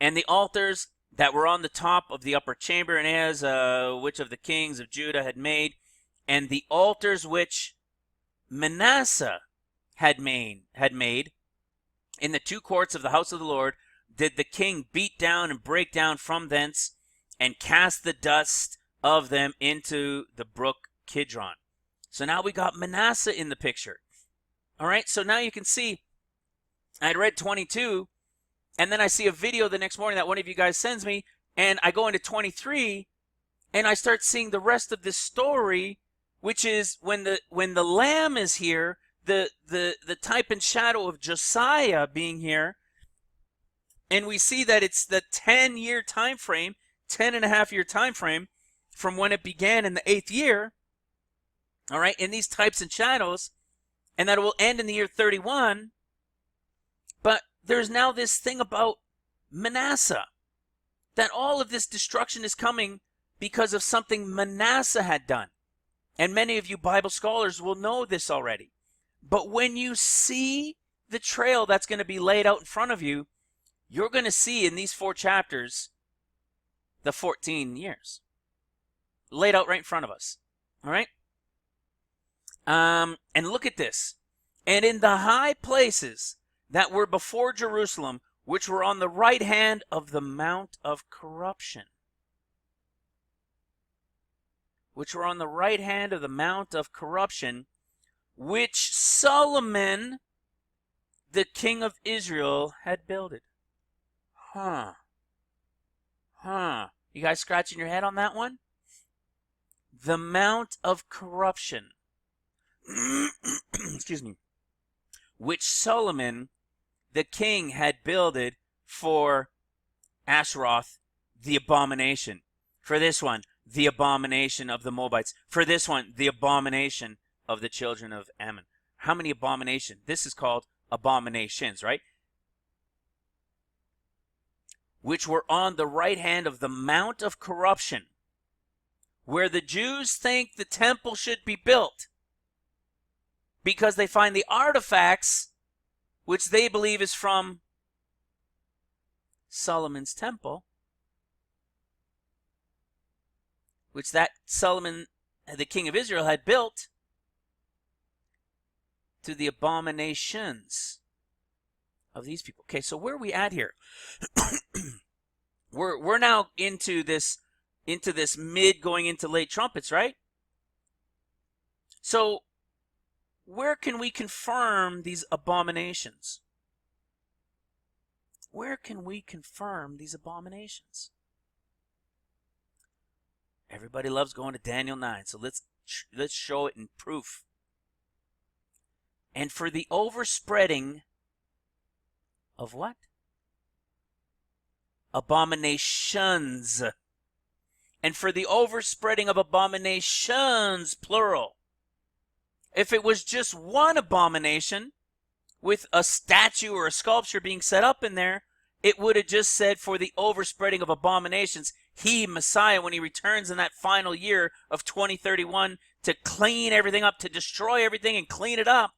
And the altars that were on the top of the upper chamber, and as which of the kings of Judah had made, and the altars which Manasseh had made in the two courts of the house of the Lord, did the king beat down and break down from thence, and cast the dust of them into the brook Kidron. So now we got Manasseh in the picture. All right, so now you can see, I had read 22, and then I see a video the next morning that one of you guys sends me, and I go into 23, and I start seeing the rest of this story, which is when the Lamb is here, the type and shadow of Josiah being here, and we see that it's the 10-year time frame, 10.5-year time frame from when it began in the 8th year, all right, in these types and shadows, and that it will end in the year 31. But there's now this thing about Manasseh, that all of this destruction is coming because of something Manasseh had done. And many of you Bible scholars will know this already. But when you see the trail that's going to be laid out in front of you, you're going to see in these 4 chapters the 14 years laid out right in front of us. All right? And look at this. And in the high places that were before Jerusalem, which were on the right hand of the Mount of Corruption. Which were on the right hand of the Mount of Corruption, which Solomon, the king of Israel, had builded. You guys scratching your head on that one? The amount of corruption, excuse me, which Solomon, the king, had builded for Ashtaroth, the abomination. For this one, the abomination of the Moabites. For this one, the abomination of the children of Ammon. How many abominations? This is called abominations, right? Which were on the right hand of the mount of corruption, where the Jews think the temple should be built, because they find the artifacts which they believe is from Solomon's temple, which that Solomon, the king of Israel, had built, to the abominations of these people. Okay, so where are we at here? we're now into this mid going into late trumpets, right? So where can we confirm these abominations? Where can we confirm these abominations? Everybody loves going to Daniel 9, so let's show it in proof. And for the overspreading of what? Abominations. And for the overspreading of abominations, plural. If it was just one abomination with a statue or a sculpture being set up in there, it would have just said for the overspreading of abominations, he, Messiah, when he returns in that final year of 2031 to clean everything up, to destroy everything and clean it up.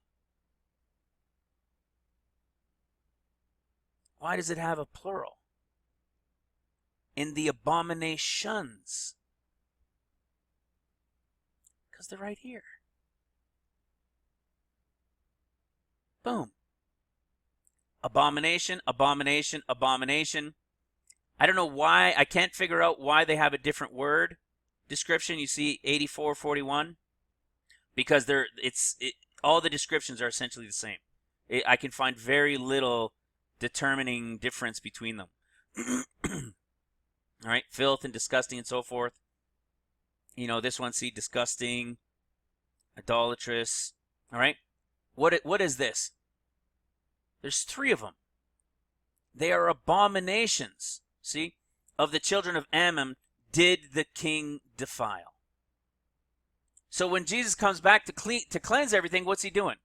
Why does it have a plural? In the abominations. Because they're right here. Boom. Abomination, abomination, abomination. I don't know why. I can't figure out why they have a different word description. You see 8441, because all the descriptions are essentially the same. I can find very little determining difference between them. All right, filth and disgusting and so forth. You know, this one, see, disgusting, idolatrous. All right, what is this? There's 3 of them. They are abominations, see, of the children of Ammon did the king defile. So when Jesus comes back to cleanse everything, what's he doing?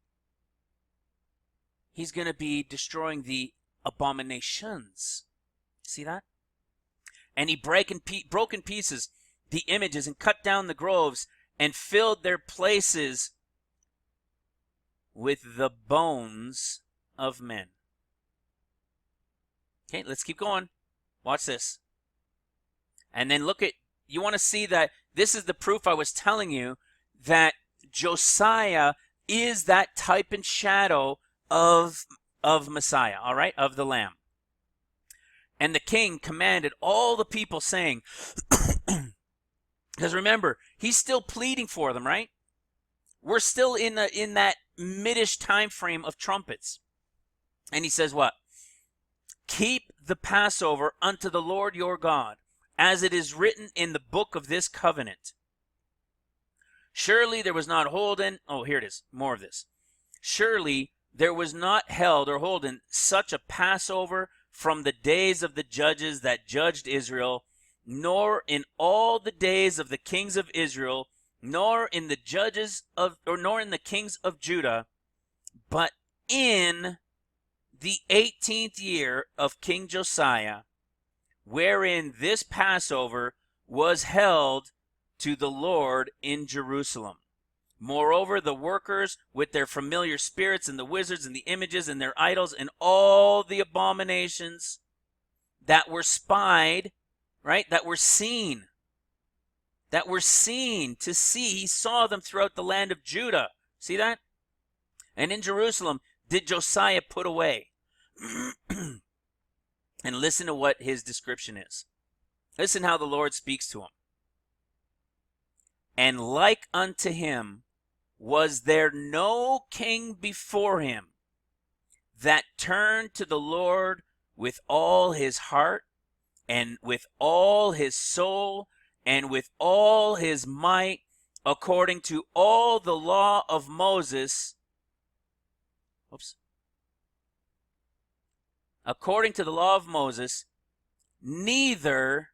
He's going to be destroying the abominations. See that? And he broke in pieces the images and cut down the groves and filled their places with the bones of men. Okay, let's keep going. Watch this. And then you want to see that this is the proof I was telling you that Josiah is that type and shadow of Messiah, all right, of the Lamb. And the king commanded all the people, saying, because remember, he's still pleading for them, right? We're still in that mid-ish time frame of trumpets. And he says what? Keep the Passover unto the Lord your God, as it is written in the book of this covenant. Surely there was not holden, here it is, more of this. Surely there was not held or holden such a Passover from the days of the judges that judged Israel, nor in all the days of the kings of Israel, nor in the kings of Judah, but in the 18th year of King Josiah, wherein this Passover was held to the Lord in Jerusalem. Moreover, the workers with their familiar spirits and the wizards and the images and their idols and all the abominations that were spied, right, that were seen to see, he saw them throughout the land of Judah. See that? And in Jerusalem did Josiah put away. And listen to what his description is. Listen how the Lord speaks to him. And like unto him was there no king before him that turned to the Lord with all his heart and with all his soul and with all his might, according to all the law of Moses. According to the law of Moses, neither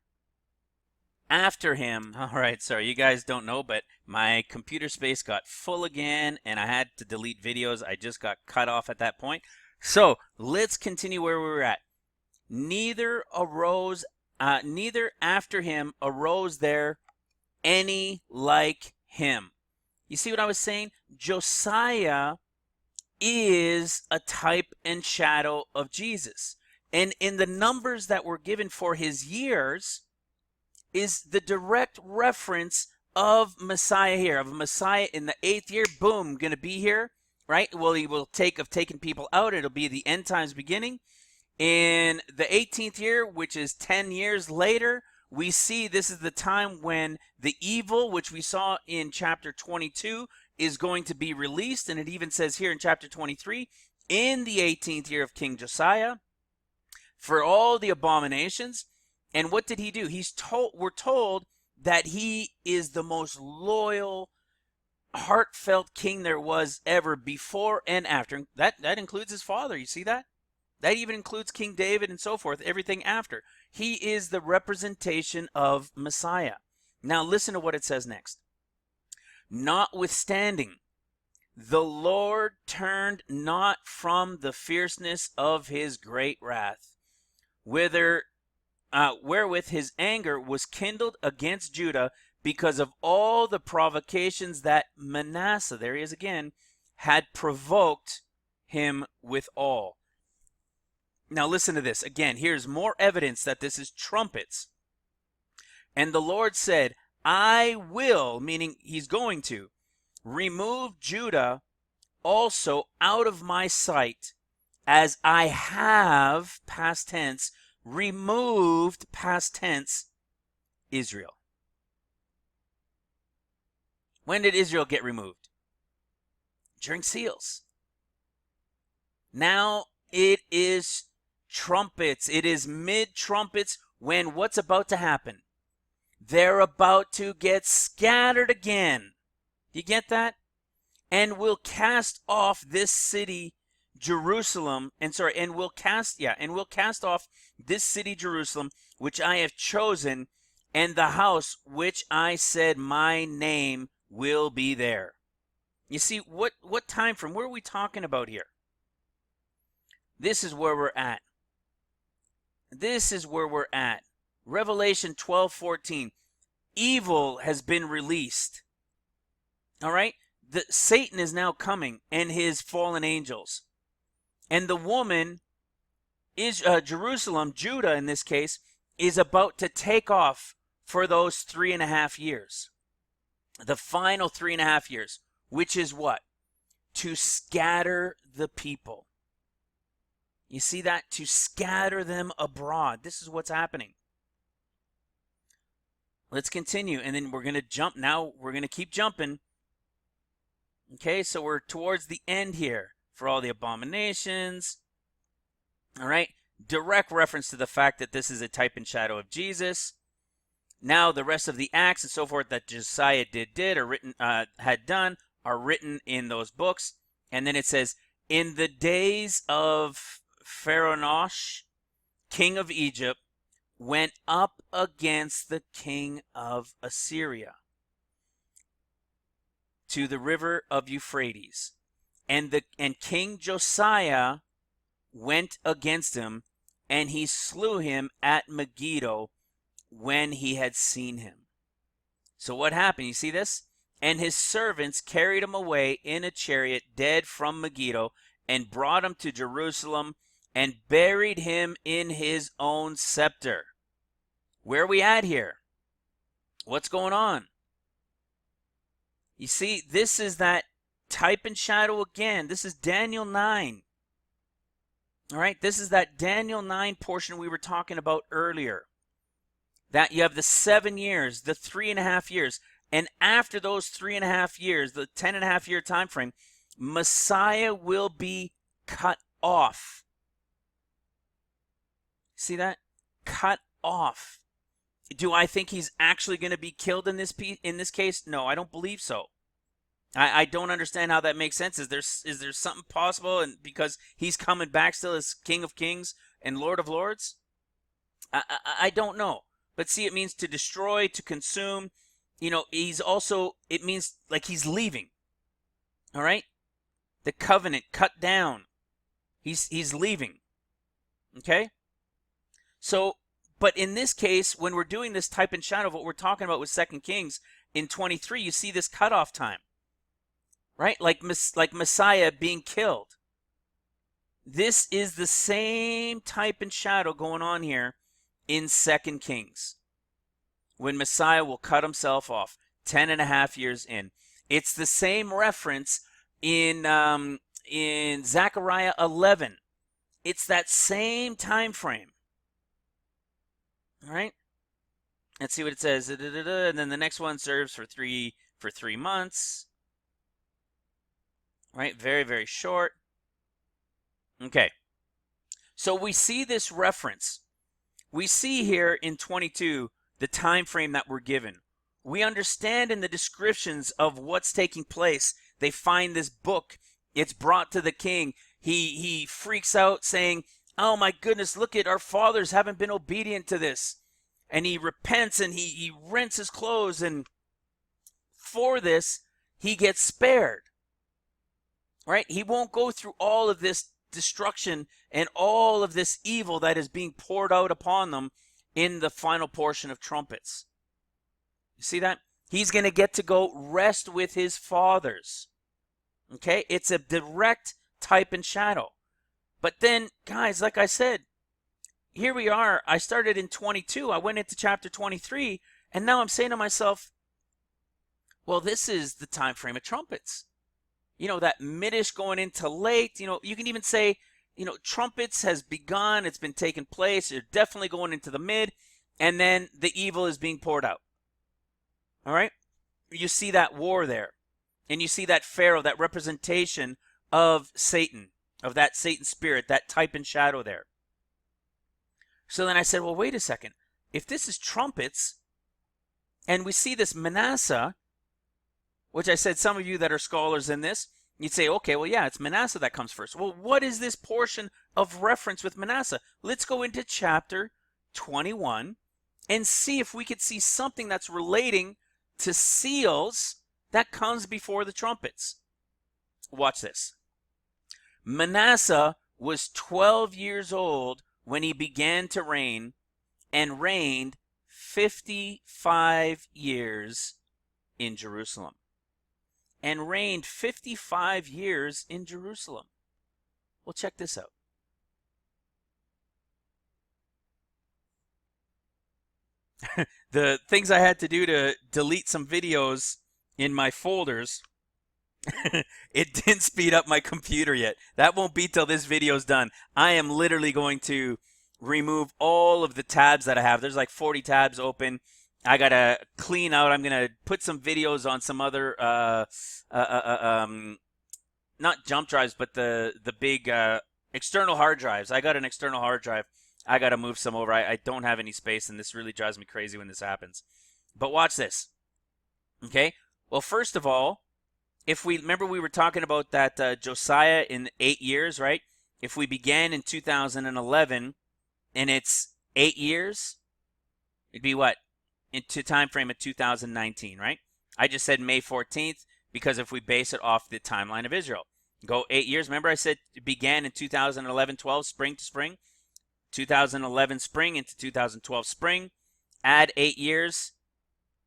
after him. All right, sorry, you guys don't know, but my computer space got full again, and I had to delete videos. I just got cut off at that point. So let's continue where we were at. Neither after him arose there any like him. You see what I was saying? Josiah is a type and shadow of Jesus. And in the numbers that were given for his years is the direct reference of Messiah here, of Messiah in the 8th year, boom, going to be here, right? Well, he will taken people out. It'll be the end times beginning. In the 18th year, which is 10 years later, we see this is the time when the evil, which we saw in chapter 22, is going to be released. And it even says here in chapter 23, in the 18th year of King Josiah, for all the abominations. And what did he do? We're told that he is the most loyal, heartfelt king there was ever, before and after. That includes his father. You see that? That even includes King David and so forth, everything after. He is the representation of Messiah. Now listen to what it says next. Notwithstanding, the Lord turned not from the fierceness of his great wrath, wherewith his anger was kindled against Judah, because of all the provocations that Manasseh, there he is again, had provoked him withal. Now listen to this. Again, here's more evidence that this is trumpets. And the Lord said, I will, meaning he's going to, remove Judah also out of my sight, as I have, past tense, removed, past tense, Israel. When did Israel get removed? During seals. Now it is trumpets. It is mid-trumpets when what's about to happen? They're about to get scattered again. You get that? And will cast off this city, Jerusalem, and will cast off this city, Jerusalem, which I have chosen, and the house which I said my name will be there. You see, what time frame? What are we talking about here? This is where we're at. This is where we're at. Revelation 12:14. Evil has been released. All right? Satan is now coming, and his fallen angels. And the woman is Jerusalem, Judah in this case, is about to take off for those 3.5 years. The final 3.5 years, which is what? To scatter the people. You see that? To scatter them abroad. This is what's happening. Let's continue, and then we're going to jump. Now we're going to keep jumping. Okay, so we're towards the end here for all the abominations. All right, direct reference to the fact that this is a type and shadow of Jesus. Now the rest of the acts and so forth that Josiah did or written had done are written in those books. And then it says, in the days of Pharaoh, king of Egypt, went up against the king of Assyria to the river of Euphrates. And King Josiah went against him, and he slew him at Megiddo when he had seen him. So what happened? You see this? And his servants carried him away in a chariot, dead from Megiddo, and brought him to Jerusalem, and buried him in his own scepter. Where are we at here? What's going on? You see, this is that type and shadow again. This is Daniel 9. All right, this is that Daniel 9 portion we were talking about earlier. That you have the 7 years, the 3.5 years, and after those 3.5 years, the 10.5 year time frame, Messiah will be cut off. See that? Cut off. Do I think he's actually going to be killed in this case? No, I don't believe so. I don't understand how that makes sense. Is there something possible, and because he's coming back still as King of Kings and Lord of Lords? I don't know. But see, it means to destroy, to consume. It means like he's leaving. All right? The covenant cut down. He's leaving. Okay? So, but in this case, when we're doing this type and shadow of what we're talking about with 2 Kings in 23, you see this cutoff time. Right? Like Messiah being killed. This is the same type and shadow going on here in 2 Kings, when Messiah will cut himself off 10.5 years in. It's the same reference in Zechariah 11. It's that same time frame. All right? Let's see what it says. And then the next one serves for 3 months. Right? Very, very short. Okay. So we see this reference. We see here in 22 the time frame that we're given. We understand in the descriptions of what's taking place. They find this book. It's brought to the king. He freaks out saying, "Oh my goodness, look at our fathers haven't been obedient to this." And he repents and he rents his clothes, and for this he gets spared. Right? He won't go through all of this destruction and all of this evil that is being poured out upon them in the final portion of trumpets. You see that? He's going to get to go rest with his fathers. Okay? It's a direct type and shadow. But then, guys, like I said, here we are. I started in 22. I went into chapter 23, and now I'm saying to myself, well, this is the time frame of trumpets. That middish going into late. You can even say, trumpets has begun. It's been taking place. You're definitely going into the mid. And then the evil is being poured out. All right? You see that war there. And you see that Pharaoh, that representation of Satan, of that Satan spirit, that type and shadow there. So then I said, well, wait a second. If this is trumpets, and we see this Manasseh, which I said some of you that are scholars in this, you'd say, okay, well, yeah, it's Manasseh that comes first. Well, what is this portion of reference with Manasseh? Let's go into chapter 21 and see if we could see something that's relating to seals that comes before the trumpets. Watch this. Manasseh was 12 years old when he began to reign, and reigned 55 years in Jerusalem. And reigned 55 years in Jerusalem. Well, check this out. The things I had to do to delete some videos in my folders, it didn't speed up my computer yet. That won't be till this video's done. I am literally going to remove all of the tabs that I have. There's like 40 tabs open. I gotta clean out. I'm gonna put some videos on some other, not jump drives, but the big external hard drives. I got an external hard drive. I gotta move some over. I don't have any space, and this really drives me crazy when this happens. But watch this. Okay. Well, first of all, if we remember, we were talking about that Josiah in 8 years, right? If we began in 2011, and it's 8 years, it'd be what? Into time frame of 2019, right? I just said May 14th because if we base it off the timeline of Israel, go 8 years. Remember I said it began in 2011-12, spring to spring, 2011 spring into 2012 spring. Add 8 years.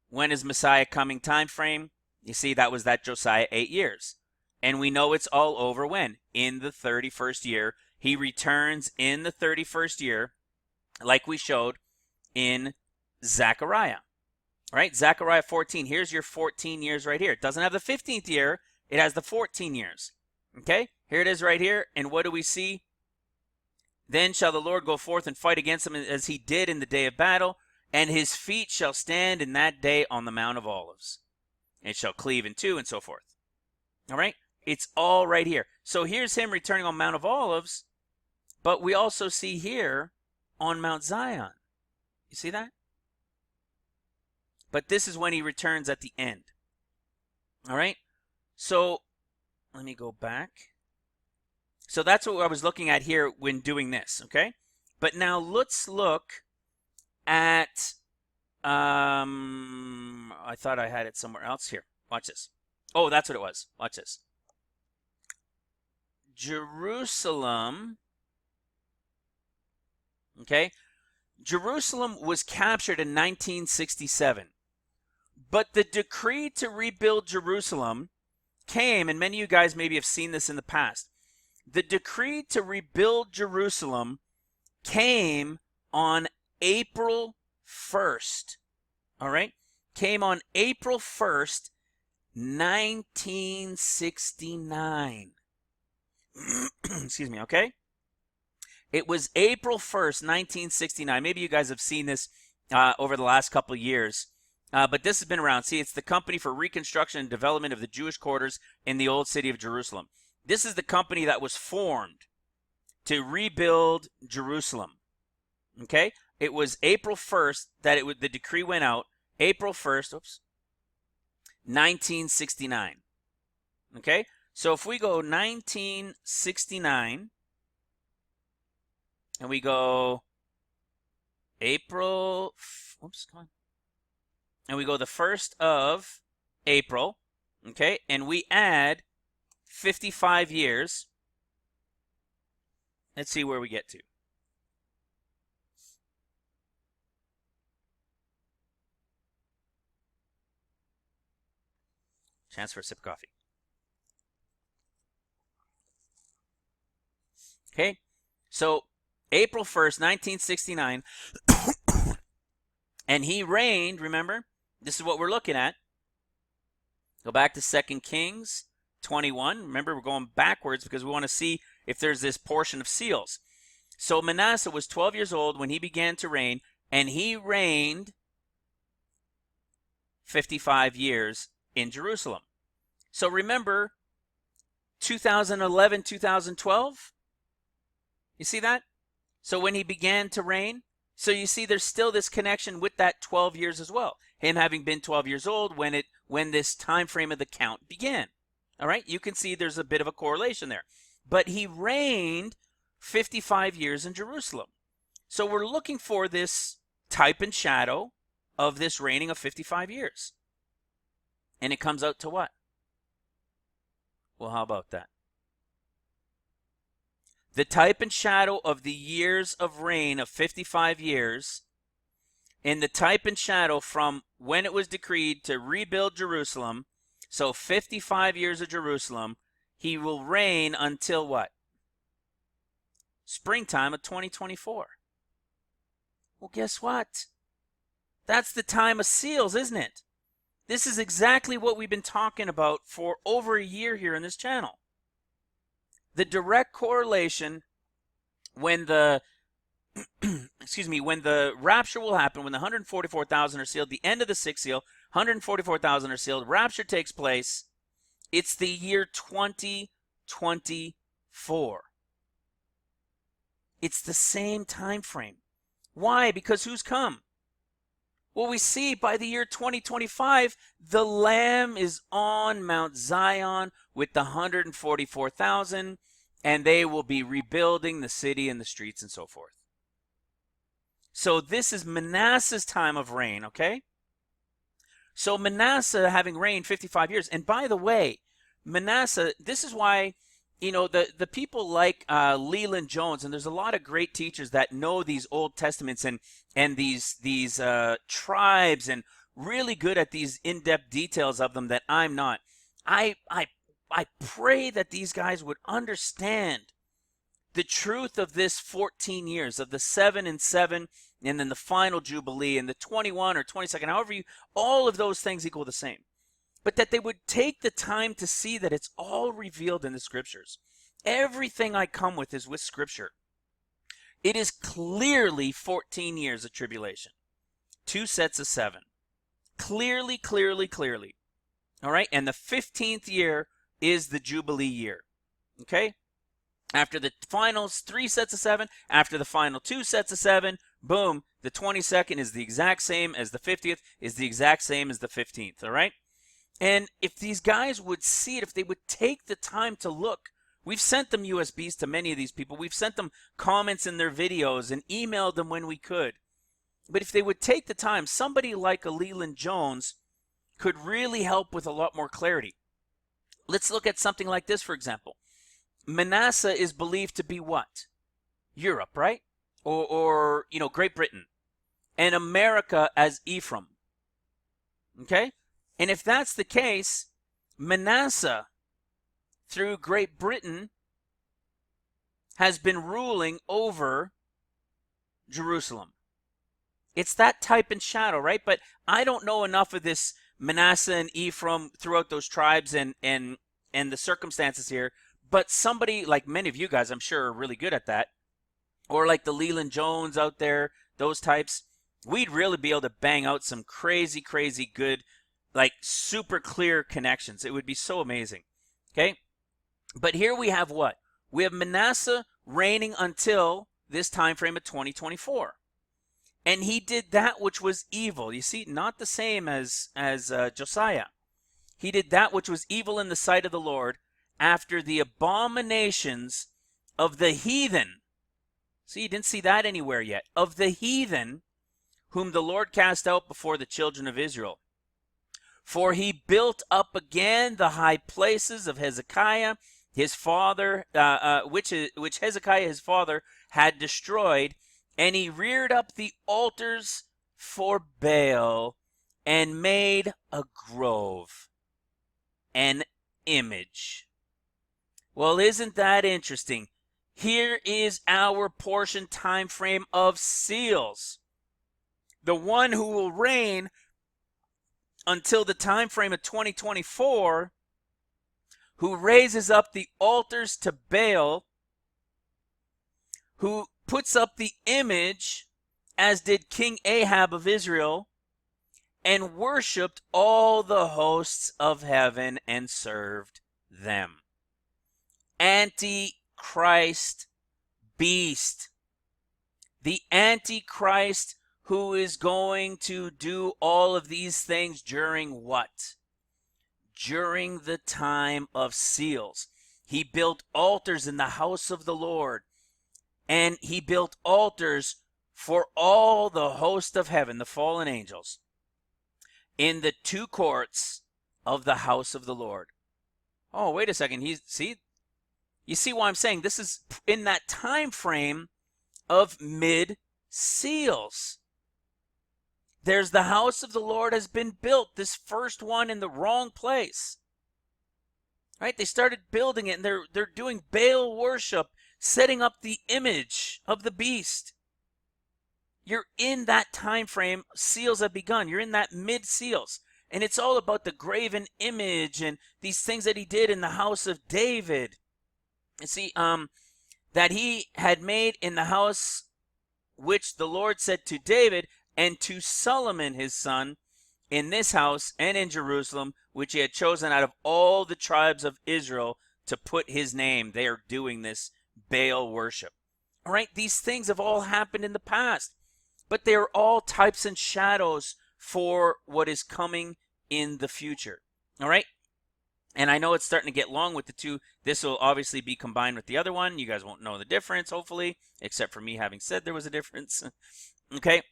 When is Messiah coming time frame? You see, that was that Josiah 8 years. And we know it's all over when? In the 31st year. He returns in the 31st year, like we showed in Zechariah. All right, Zechariah 14. Here's your 14 years right here. It doesn't have the 15th year. It has the 14 years. Okay, here it is right here. And what do we see? Then shall the Lord go forth and fight against him as he did in the day of battle, and his feet shall stand in that day on the Mount of Olives. It shall cleave in two, and so forth. All right, it's all right here. So here's him returning on Mount of Olives, but we also see here on Mount Zion. You see that? But this is when he returns at the end. All right? So let me go back. So that's what I was looking at here when doing this, okay? But now let's look at, I thought I had it somewhere else here. Watch this. Oh, that's what it was. Watch this. Jerusalem, okay? Jerusalem was captured in 1967. But the decree to rebuild Jerusalem came, and many of you guys maybe have seen this in the past. The decree to rebuild Jerusalem came on April 1st. All right? Came on April 1st, 1969. Excuse me, okay? It was April 1st, 1969. Maybe you guys have seen this over the last couple of years. But this has been around. See, it's the Company for Reconstruction and Development of the Jewish Quarters in the Old City of Jerusalem. This is the company that was formed to rebuild Jerusalem. Okay? It was April 1st that the decree went out. April 1st, 1969. Okay? So if we go 1969, and we go April, come on. And we go the 1st of April, okay? And we add 55 years. Let's see where we get to. Chance for a sip of coffee. Okay, so April 1st, 1969, and he reigned, remember? This is what we're looking at. Go back to 2 Kings 21. Remember, we're going backwards because we want to see if there's this portion of seals. So Manasseh was 12 years old when he began to reign, and he reigned 55 years in Jerusalem. So remember, 2011, 2012? You see that? So when he began to reign, so you see there's still this connection with that 12 years as well. Him having been 12 years old when this time frame of the count began. All right? You can see there's a bit of a correlation there. But he reigned 55 years in Jerusalem. So we're looking for this type and shadow of this reigning of 55 years. And it comes out to what? Well, how about that? The type and shadow of the years of reign of 55 years, and the type and shadow from when it was decreed to rebuild Jerusalem, so 55 years of Jerusalem, he will reign until what? Springtime of 2024. Well, guess what? That's the time of seals, isn't it? This is exactly what we've been talking about for over a year here in this channel. The direct correlation when the when the rapture will happen, when the 144,000 are sealed, the end of the sixth seal, 144,000 are sealed, rapture takes place, it's the year 2024. It's the same time frame. Why? Because who's come? Well, we see by the year 2025, the Lamb is on Mount Zion with the 144,000, and they will be rebuilding the city and the streets and so forth. So this is Manasseh's time of reign, okay? So Manasseh having reigned 55 years. And by the way, Manasseh, this is why, you know, the people like Leland Jones, and there's a lot of great teachers that know these Old Testaments and these tribes and really good at these in-depth details of them that I'm not. I pray that these guys would understand the truth of this 14 years, of the 7 and 7, and then the final Jubilee, and the 21 or 22nd, however you, all of those things equal the same. But that they would take the time to see that it's all revealed in the Scriptures. Everything I come with is with Scripture. It is clearly 14 years of tribulation. 2 sets of 7. Clearly, clearly, clearly. All right? And the 15th year is the Jubilee year. Okay? After the final 3 sets of 7, after the final 2 sets of 7, Boom, the 22nd is the exact same as the 50th, is the exact same as the 15th, all right? And if these guys would see it, if they would take the time to look, we've sent them USBs to many of these people. We've sent them comments in their videos and emailed them when we could. But if they would take the time, somebody like a Leland Jones could really help with a lot more clarity. Let's look at something like this, for example. Manasseh is believed to be what? Europe, right? Or Great Britain. And America as Ephraim. Okay? And if that's the case, Manasseh, through Great Britain, has been ruling over Jerusalem. It's that type and shadow, right? But I don't know enough of this Manasseh and Ephraim throughout those tribes and the circumstances here. But somebody like many of you guys, I'm sure, are really good at that. Or like the Leland Jones out there, those types. We'd really be able to bang out some crazy, crazy good, like super clear connections. It would be so amazing. Okay? But here we have what? We have Manasseh reigning until this time frame of 2024. And he did that which was evil. You see, not the same as Josiah. He did that which was evil in the sight of the Lord after the abominations of the heathen. See, you didn't see that anywhere yet. Of the heathen whom the Lord cast out before the children of Israel. For he built up again the high places of Hezekiah, his father, which Hezekiah his father had destroyed, and he reared up the altars for Baal and made a grove, an image. Well, isn't that interesting? Here is our portion time frame of seals. The one who will reign until the time frame of 2024, who raises up the altars to Baal, who puts up the image, as did King Ahab of Israel, and worshipped all the hosts of heaven and served them. Antichrist beast. The Antichrist who is going to do all of these things during what? During the time of seals. He built altars in the house of the Lord. And he built altars for all the host of heaven, the fallen angels, in the two courts of the house of the Lord. Oh, wait a second. You see why I'm saying this is in that time frame of mid-seals. There's the house of the Lord has been built, this first one in the wrong place. Right? They started building it, and they're doing Baal worship, setting up the image of the beast. You're in that time frame. Seals have begun. You're in that mid-seals. And it's all about the graven image and these things that he did in the house of David. You see, that he had made in the house which the Lord said to David and to Solomon his son, in this house and in Jerusalem, which he had chosen out of all the tribes of Israel to put his name. They are doing this Baal worship. All right, these things have all happened in the past, but they are all types and shadows for what is coming in the future. All right, and I know it's starting to get long with the two. This will obviously be combined with the other one. You guys won't know the difference, hopefully, except for me having said there was a difference. Okay,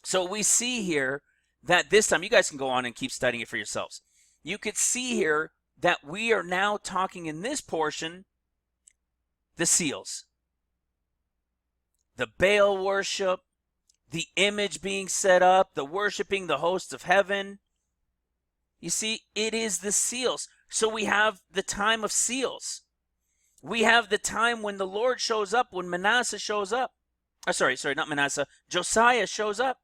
so we see here that this time, you guys can go on and keep studying it for yourselves. You could see here that we are now talking in this portion the seals, the Baal worship, the image being set up, the worshiping the hosts of heaven. You see, it is the seals. So we have the time of seals. We have the time when the Lord shows up, when Manasseh shows up. Not Manasseh. Josiah shows up.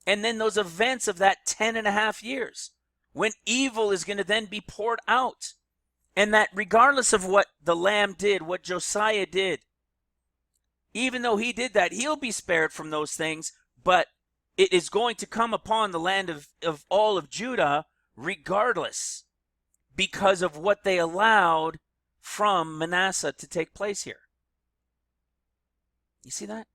And then those events of that 10.5 years, when evil is going to then be poured out. And that regardless of what the Lamb did, what Josiah did, even though he did that, he'll be spared from those things, but it is going to come upon the land of all of Judah regardless, because of what they allowed from Manasseh to take place here. You see that?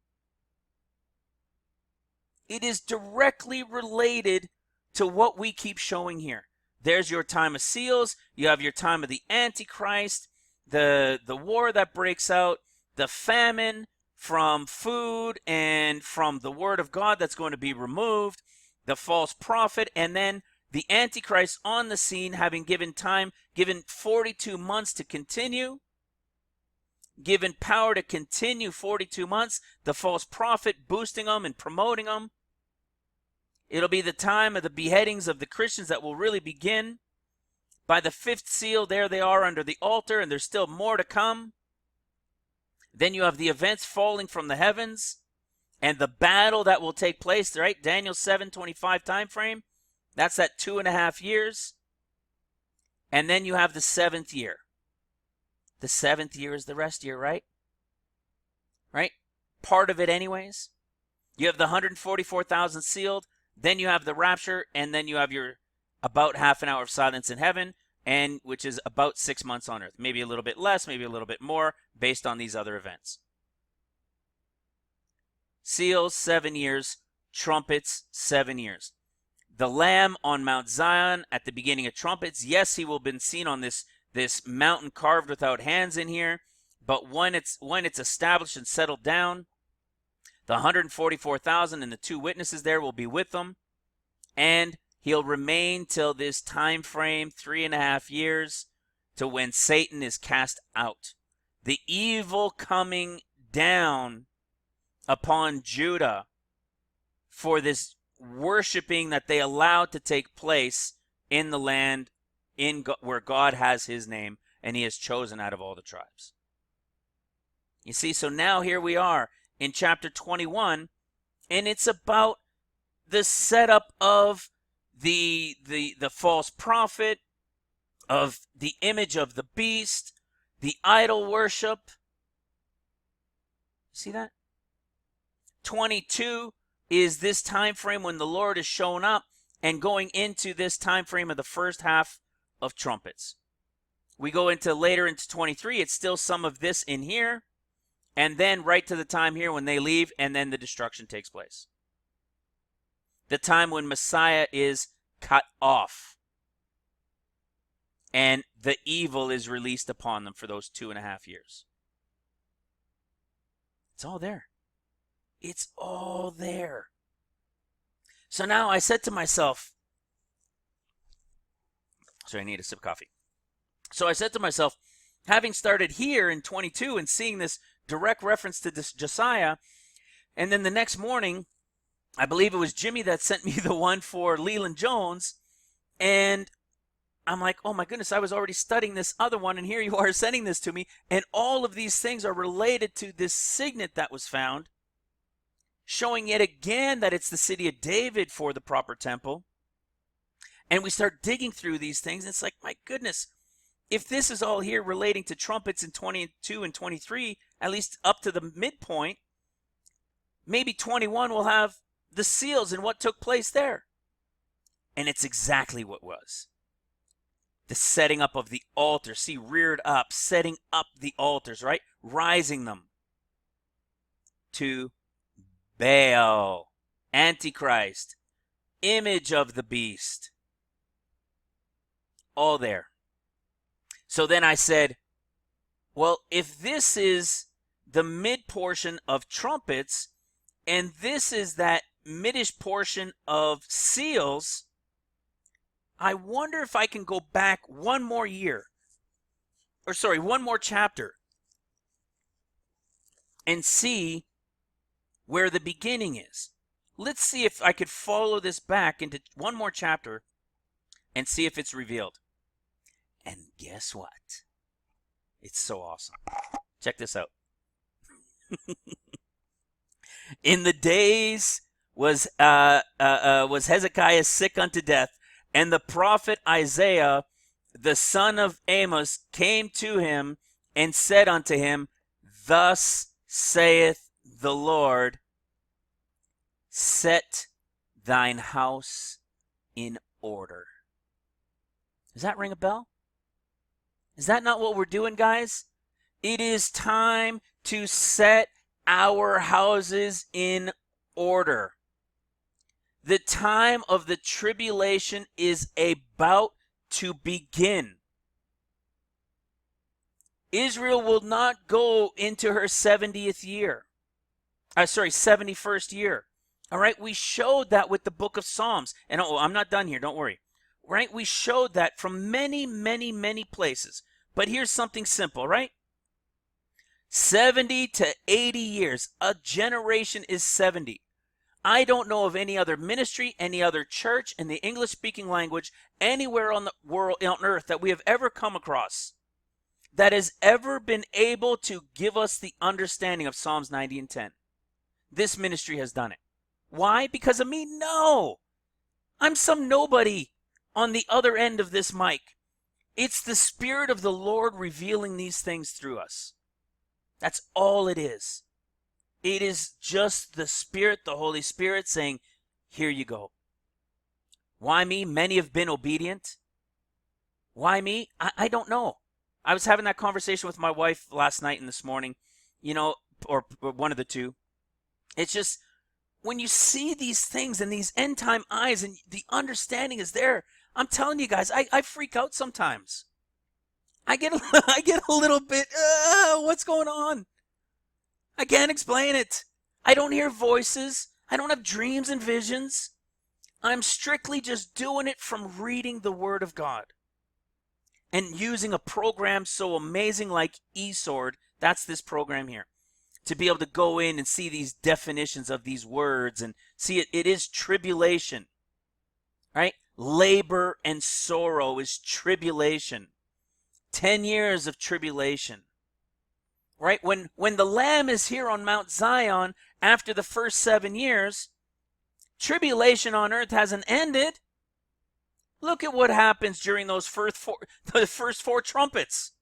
It is directly related to what we keep showing here. There's your time of seals. You have your time of the Antichrist, the war that breaks out, the famine from food and from the word of God that's going to be removed, the false prophet, and then the Antichrist on the scene, having given 42 months to continue, given power to continue 42 months, the false prophet boosting them and promoting them. It'll be the time of the beheadings of the Christians that will really begin. By the fifth seal, there they are under the altar, and there's still more to come. Then you have the events falling from the heavens and the battle that will take place, right? Daniel 7:25 time frame. That's that 2.5 years. And then you have the 7th year. The 7th year is the rest year, right? Right? Part of it anyways. You have the 144,000 sealed. Then you have the rapture. And then you have your about half an hour of silence in heaven, and which is about 6 months on earth. Maybe a little bit less, maybe a little bit more, based on these other events. Seals, 7 years. Trumpets, 7 years. The Lamb on Mount Zion at the beginning of trumpets. Yes, he will be seen on this mountain carved without hands in here. But when it's established and settled down, the 144,000 and the 2 witnesses there will be with them. And he'll remain till this time frame, 3.5 years, to when Satan is cast out. The evil coming down upon Judah for this worshiping that they allowed to take place in the land where God has his name and he has chosen out of all the tribes. You see, so now here we are in chapter 21, and it's about the setup of the false prophet, of the image of the beast, the idol worship. See that? 22 is this time frame when the Lord is showing up and going into this time frame of the first half of trumpets. We go into later into 23, it's still some of this in here, and then right to the time here when they leave, and then the destruction takes place. The time when Messiah is cut off and the evil is released upon them for those 2.5 years. It's all there. It's all there. So now I said to myself, I need a sip of coffee. So I said to myself, having started here in 22 and seeing this direct reference to this Josiah, and then the next morning, I believe it was Jimmy that sent me the one for Leland Jones, and I'm like, oh my goodness, I was already studying this other one, and here you are sending this to me, and all of these things are related to this signet that was found, showing yet again that it's the city of David for the proper temple. And we start digging through these things, and it's like, my goodness, if this is all here relating to trumpets in 22 and 23, at least up to the midpoint, maybe 21 will have the seals and what took place there. And it's exactly what was. The setting up of the altar. See, reared up, setting up the altars, right? Rising them to Baal, Antichrist, image of the beast. All there. So then I said, well, if this is the mid portion of trumpets, and this is that midish portion of seals, I wonder if I can go back one more chapter, and see where the beginning is. Let's see if I could follow this back into one more chapter and see if it's revealed. And guess what? It's so awesome. Check this out. In the days was Hezekiah sick unto death, and the prophet Isaiah, the son of Amos, came to him and said unto him, Thus saith the Lord, set thine house in order. Does that ring a bell? Is that not what we're doing, guys? It is time to set our houses in order. The time of the tribulation is about to begin. Israel will not go into her 70th year. 71st year. All right, we showed that with the book of Psalms. And I'm not done here, don't worry. Right, we showed that from many, many, many places. But here's something simple, right? 70 to 80 years. A generation is 70. I don't know of any other ministry, any other church in the English-speaking language, anywhere on the world, on earth, that we have ever come across that has ever been able to give us the understanding of Psalms 90 and 10. This ministry has done it. Why? Because of me? No. I'm some nobody on the other end of this mic. It's the Spirit of the Lord revealing these things through us. That's all it is. It is just the Spirit, the Holy Spirit saying, here you go. Why me? Many have been obedient. Why me? I don't know. I was having that conversation with my wife last night and this morning, or one of the two. It's just, when you see these things and these end time eyes and the understanding is there, I'm telling you guys, I freak out sometimes. I get a little bit, what's going on? I can't explain it. I don't hear voices. I don't have dreams and visions. I'm strictly just doing it from reading the Word of God and using a program so amazing like eSword. That's this program here. To be able to go in and see these definitions of these words and see it. It is tribulation, right? Labor and sorrow is tribulation. 10 years of tribulation, right? When the Lamb is here on Mount Zion after the first 7 years, tribulation on earth hasn't ended. Look at what happens during the first four trumpets.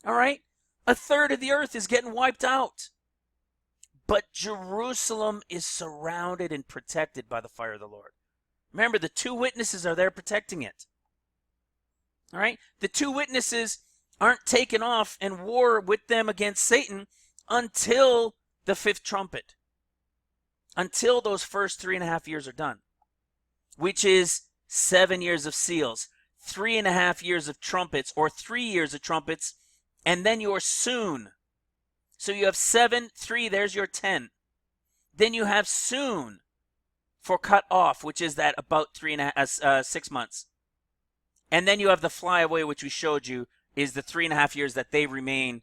All right? A third of the earth is getting wiped out. But Jerusalem is surrounded and protected by the fire of the Lord. Remember, the two witnesses are there protecting it. All right? The two witnesses aren't taken off and war with them against Satan until the fifth trumpet. Until those first 3.5 years are done. Which is 7 years of seals, 3.5 years of trumpets, or 3 years of trumpets, and then you're soon. So you have 7, 3, there's your 10. Then you have soon for cut off, which is that about 6 months. And then you have the fly away, which we showed you, is the 3.5 years that they remain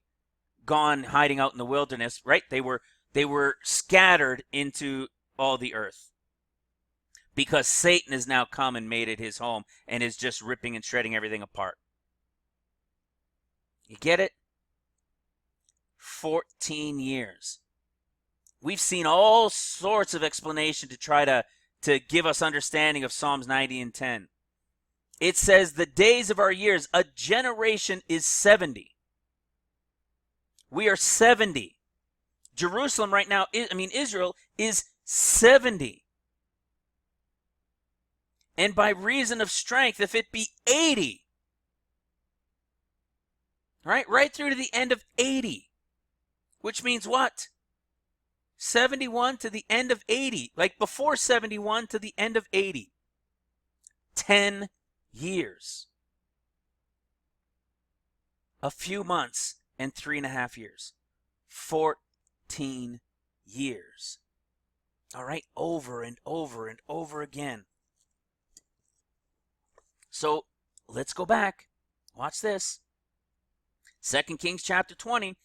gone, hiding out in the wilderness, right? They were scattered into all the earth. Because Satan has now come and made it his home and is just ripping and shredding everything apart. You get it? 14 years. We've seen all sorts of explanation to try to give us understanding of Psalms 90 and 10. It says the days of our years, a generation is 70. We are 70. Jerusalem right now, Israel is 70. And by reason of strength, if it be 80, right through to the end of 80, which means what? 71 to the end of 80, like before 71 to the end of 80. 10 years. A few months and 3.5 years. 14 years. All right, over and over and over again. So let's go back. Watch this. 2 Kings chapter 20.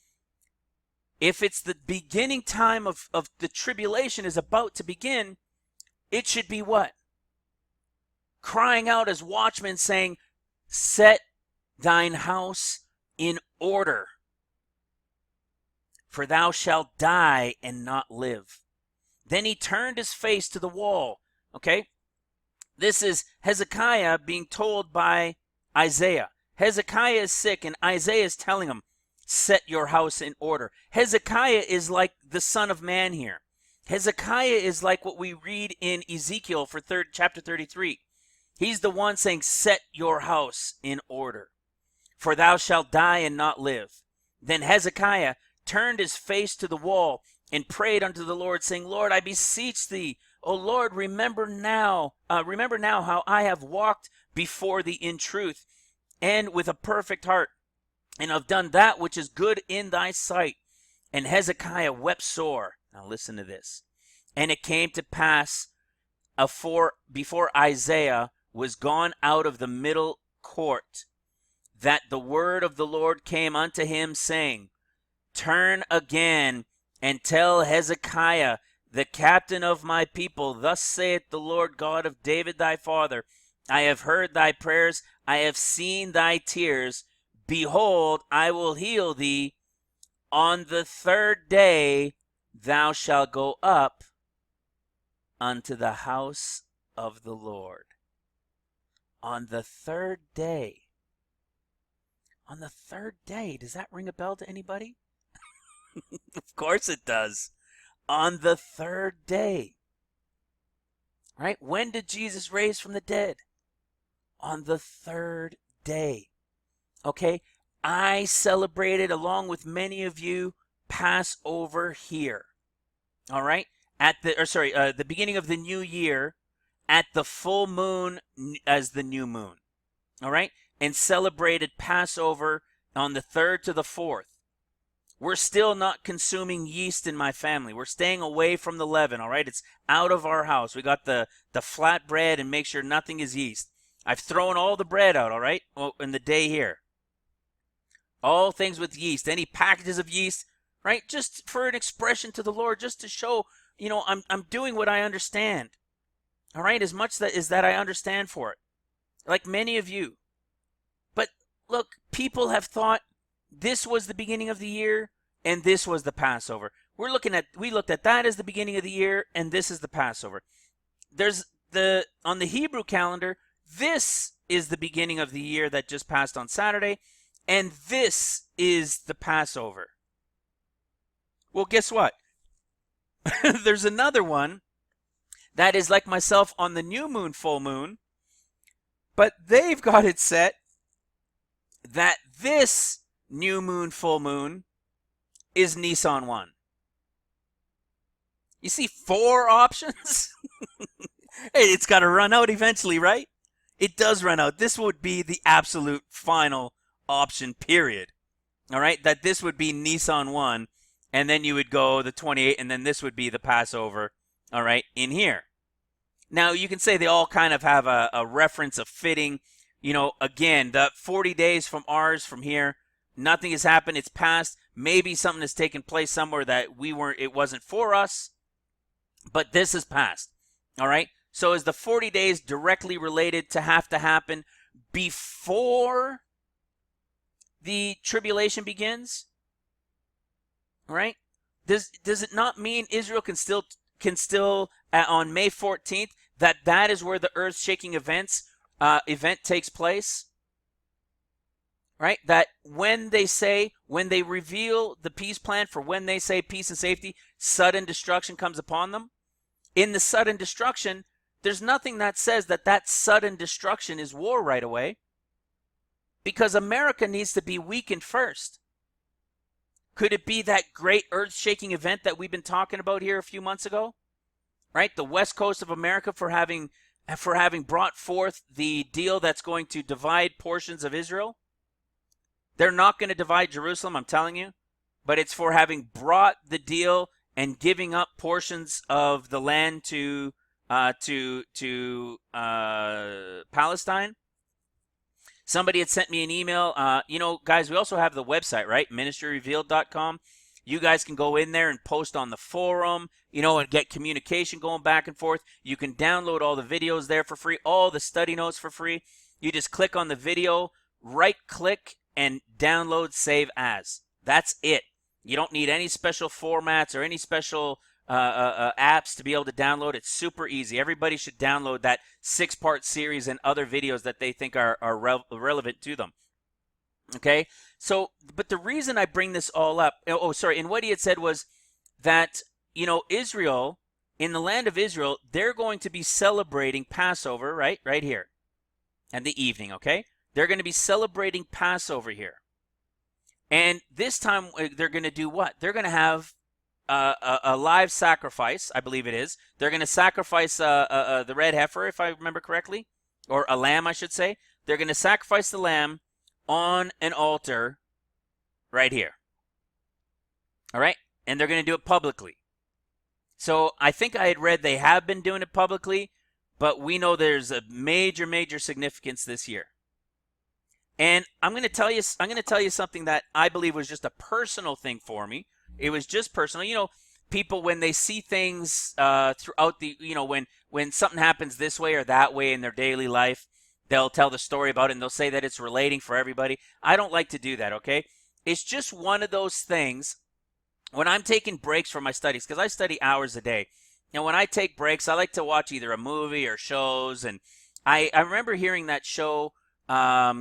If it's the beginning time of the tribulation is about to begin, it should be what? Crying out as watchmen saying, set thine house in order, for thou shalt die and not live. Then he turned his face to the wall. Okay? This is Hezekiah being told by Isaiah. Hezekiah is sick and Isaiah is telling him, set your house in order. Hezekiah is like the Son of Man here. Hezekiah is like what we read in Ezekiel for chapter 33. He's the one saying, set your house in order, for thou shalt die and not live. Then Hezekiah turned his face to the wall and prayed unto the Lord, saying, Lord, I beseech thee, O Lord, remember now how I have walked before thee in truth and with a perfect heart, and have done that which is good in thy sight. And Hezekiah wept sore. Now listen to this. And it came to pass before Isaiah was gone out of the middle court, that the word of the Lord came unto him, saying, Turn again and tell Hezekiah, the captain of my people, thus saith the Lord God of David thy father, I have heard thy prayers, I have seen thy tears. Behold, I will heal thee. On the third day thou shalt go up unto the house of the Lord. On the third day. On the third day. Does that ring a bell to anybody? Of course it does. On the third day. Right? When did Jesus raise from the dead? On the third day. Okay? I celebrated, along with many of you, Passover here. All right? The beginning of the new year, at the full moon as the new moon. All right? And celebrated Passover on the 3rd to the 4th. We're still not consuming yeast in my family. We're staying away from the leaven, all right? It's out of our house. We got the flat bread and make sure nothing is yeast. I've thrown all the bread out, all right, in the day here. All things with yeast, any packages of yeast, right? Just for an expression to the Lord, just to show, I'm doing what I understand. All right, as much as that I understand for it. Like many of you. But look, people have thought this was the beginning of the year and this was the Passover. We looked at that as the beginning of the year and this is the Passover. On the Hebrew calendar, this is the beginning of the year that just passed on Saturday, and this is the Passover. Well, guess what? There's another one that is like myself on the new moon, full moon, but they've got it set that this new moon, full moon is Nisan 1. You see 4 options? Hey, it's got to run out eventually, right? It does run out. This would be the absolute final option, period. All right? That this would be Nisan 1, and then you would go the 28th, and then this would be the Passover, all right, in here. Now, you can say they all kind of have a reference of fitting. Again, the 40 days from here, nothing has happened. It's passed. Maybe something has taken place somewhere that it wasn't for us, but this has passed. All right? So is the 40 days directly related to have to happen before the tribulation begins? All right? Does it not mean Israel can still on May 14th that is where the earth-shaking event takes place? Right? That when they reveal the peace plan for when they say peace and safety, sudden destruction comes upon them. In the sudden destruction, there's nothing that says that sudden destruction is war right away, because America needs to be weakened first. Could it be that great earth-shaking event that we've been talking about here a few months ago? Right? The west coast of America for having brought forth the deal that's going to divide portions of Israel. They're not going to divide Jerusalem, I'm telling you, but it's for having brought the deal and giving up portions of the land to Palestine. Somebody had sent me an email. Guys, we also have the website, right? ministryrevealed.com. You guys can go in there and post on the forum, and get communication going back and forth. You can download all the videos there for free, all the study notes for free. You just click on the video, right-click, and download save as. That's it. You don't need any special formats or any special apps to be able to download. It's super easy. Everybody should download that 6-part series and other videos that they think are relevant to them. Okay? So, but the reason I bring this all up, and what he had said was that, Israel, in the land of Israel, they're going to be celebrating Passover, right here, in the evening, okay? They're going to be celebrating Passover here. And this time they're going to do what? They're going to have a live sacrifice, I believe it is. They're going to sacrifice the red heifer, if I remember correctly, or a lamb, I should say. They're going to sacrifice the lamb on an altar right here. All right? And they're going to do it publicly. So I think I had read they have been doing it publicly, but we know there's a major, major significance this year. And I'm going to tell you something that I believe was just a personal thing for me. It was just personal. You know, people, when they see things throughout the, you know, when something happens this way or that way in their daily life, they'll tell the story about it and they'll say that it's relating for everybody. I don't like to do that, okay? It's just one of those things. When I'm taking breaks from my studies, because I study hours a day, and when I take breaks, I like to watch either a movie or shows. And I remember hearing that show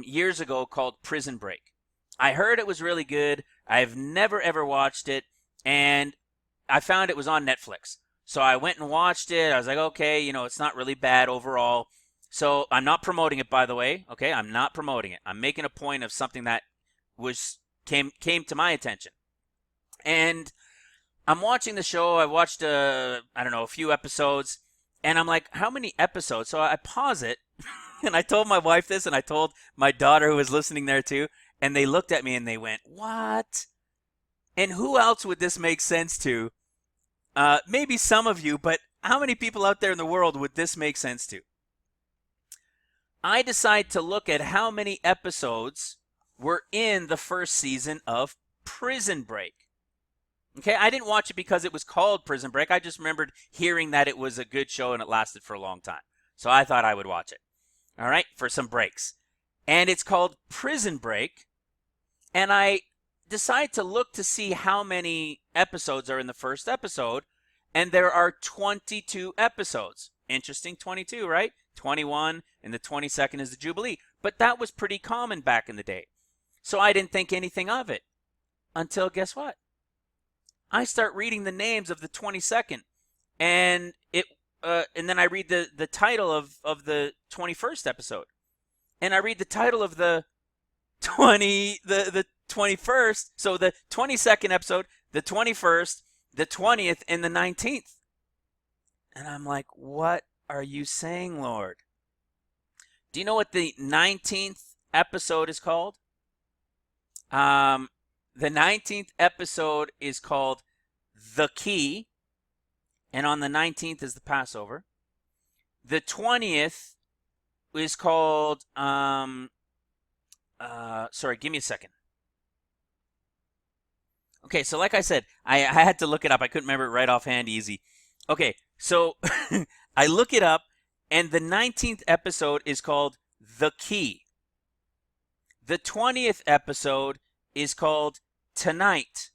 years ago called Prison Break. I heard it was really good. I've never ever watched it, and I found it was on Netflix. So I went and watched it. I was like, okay, you know, it's not really bad overall. So I'm not promoting it, by the way. Okay, I'm not promoting it. I'm making a point of something that came to my attention. And I'm watching the show. I watched I don't know, a few episodes, and I'm like, how many episodes? So I pause it, and I told my wife this, and I told my daughter who was listening there too, and they looked at me and they went, "What?" And who else would this make sense to? Maybe some of you, but how many people out there in the world would this make sense to? I decided to look at how many episodes were in the first season of Prison Break. Okay, I didn't watch it because it was called Prison Break. I just remembered hearing that it was a good show and it lasted for a long time. So I thought I would watch it. All right, for some breaks. And it's called Prison Break. And I decided to look to see how many episodes are in the first episode. And there are 22 episodes. Interesting, 22, right? 21, and the 22nd is the Jubilee. But that was pretty common back in the day. So I didn't think anything of it. Until, guess what? I start reading the names of the 22nd, and then I read the title of the 21st episode, and I read the title of the 21st. So the 22nd episode, the 21st, the 20th, and the 19th, and I'm like, what are you saying, Lord? Do you know what the 19th episode is called? The 19th episode is called The Key, and on the 19th is the Passover. The 20th is called, sorry, give me a second. Okay, so like I said, I had to look it up. I couldn't remember it right offhand easy. Okay, so I look it up, and the 19th episode is called The Key. The 20th episode is called Tonight.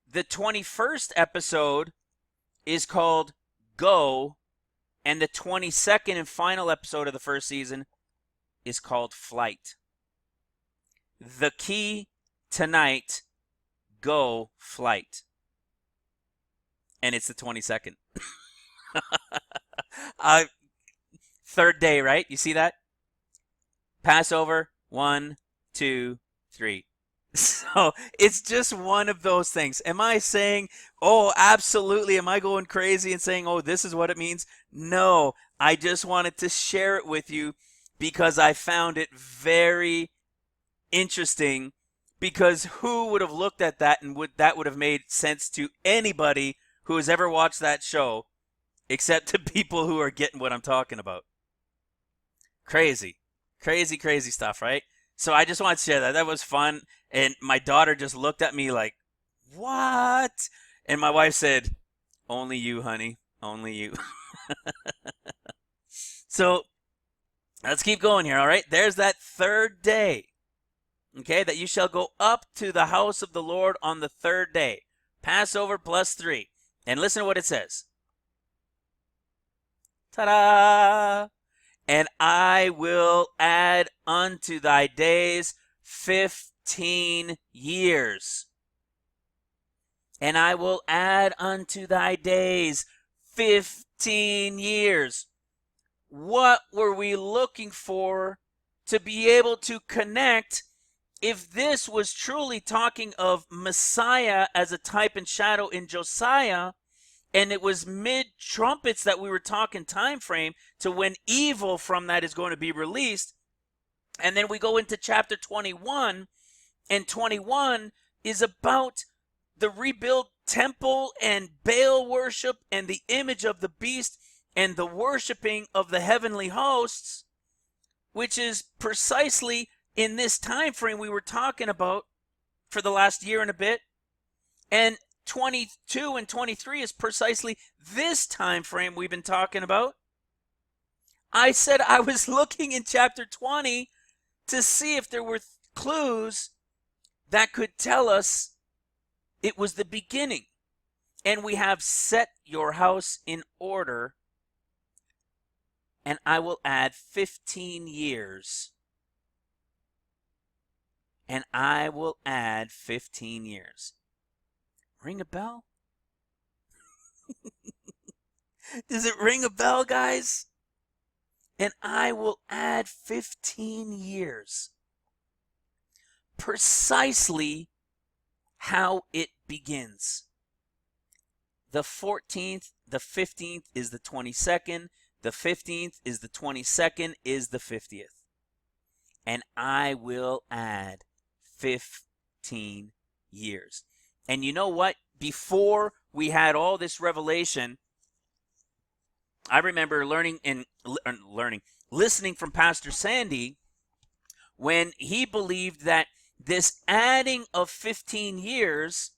The 21st episode is called Go, and the 22nd and final episode of the first season is called Flight. The Key, Tonight, Go, Flight. And it's the 22nd. Third day, right? You see that? Passover, 1, 2, 3. So it's just one of those things. Am I saying, oh, absolutely, am I going crazy and saying, oh, this is what it means? No, I just wanted to share it with you because I found it very interesting, because who would have looked at that and that would have made sense to anybody who has ever watched that show, except to people who are getting what I'm talking about. Crazy, crazy, crazy stuff, right? So I just wanted to share that. That was fun. And my daughter just looked at me like, what? And my wife said, only you, honey. Only you. So let's keep going here, all right? There's that third day, okay, that you shall go up to the house of the Lord on the third day. Passover plus 3. And listen to what it says. Ta-da! And I will add unto thy days 15 years. And I will add unto thy days 15 years. What were we looking for to be able to connect if this was truly talking of Messiah as a type and shadow in Josiah, and it was mid trumpets that we were talking time frame to when evil from that is going to be released, and then we go into chapter 21, and 21 is about the rebuilt temple and Baal worship and the image of the beast and the worshiping of the heavenly hosts, which is precisely in this time frame we were talking about for the last year and a bit. And 22 and 23 is precisely this time frame we've been talking about. I said I was looking in chapter 20 to see if there were clues that could tell us it was the beginning. And we have set your house in order, and I will add 15 years. And I will add 15 years. Ring a bell? Does it ring a bell, guys? And I will add 15 years. Precisely how it begins. The 14th, the 15th is the 22nd, the 15th is the 22nd is the 50th. And I will add 15 years. And you know what? Before we had all this revelation, I remember listening from Pastor Sandy when he believed that this adding of 15 years,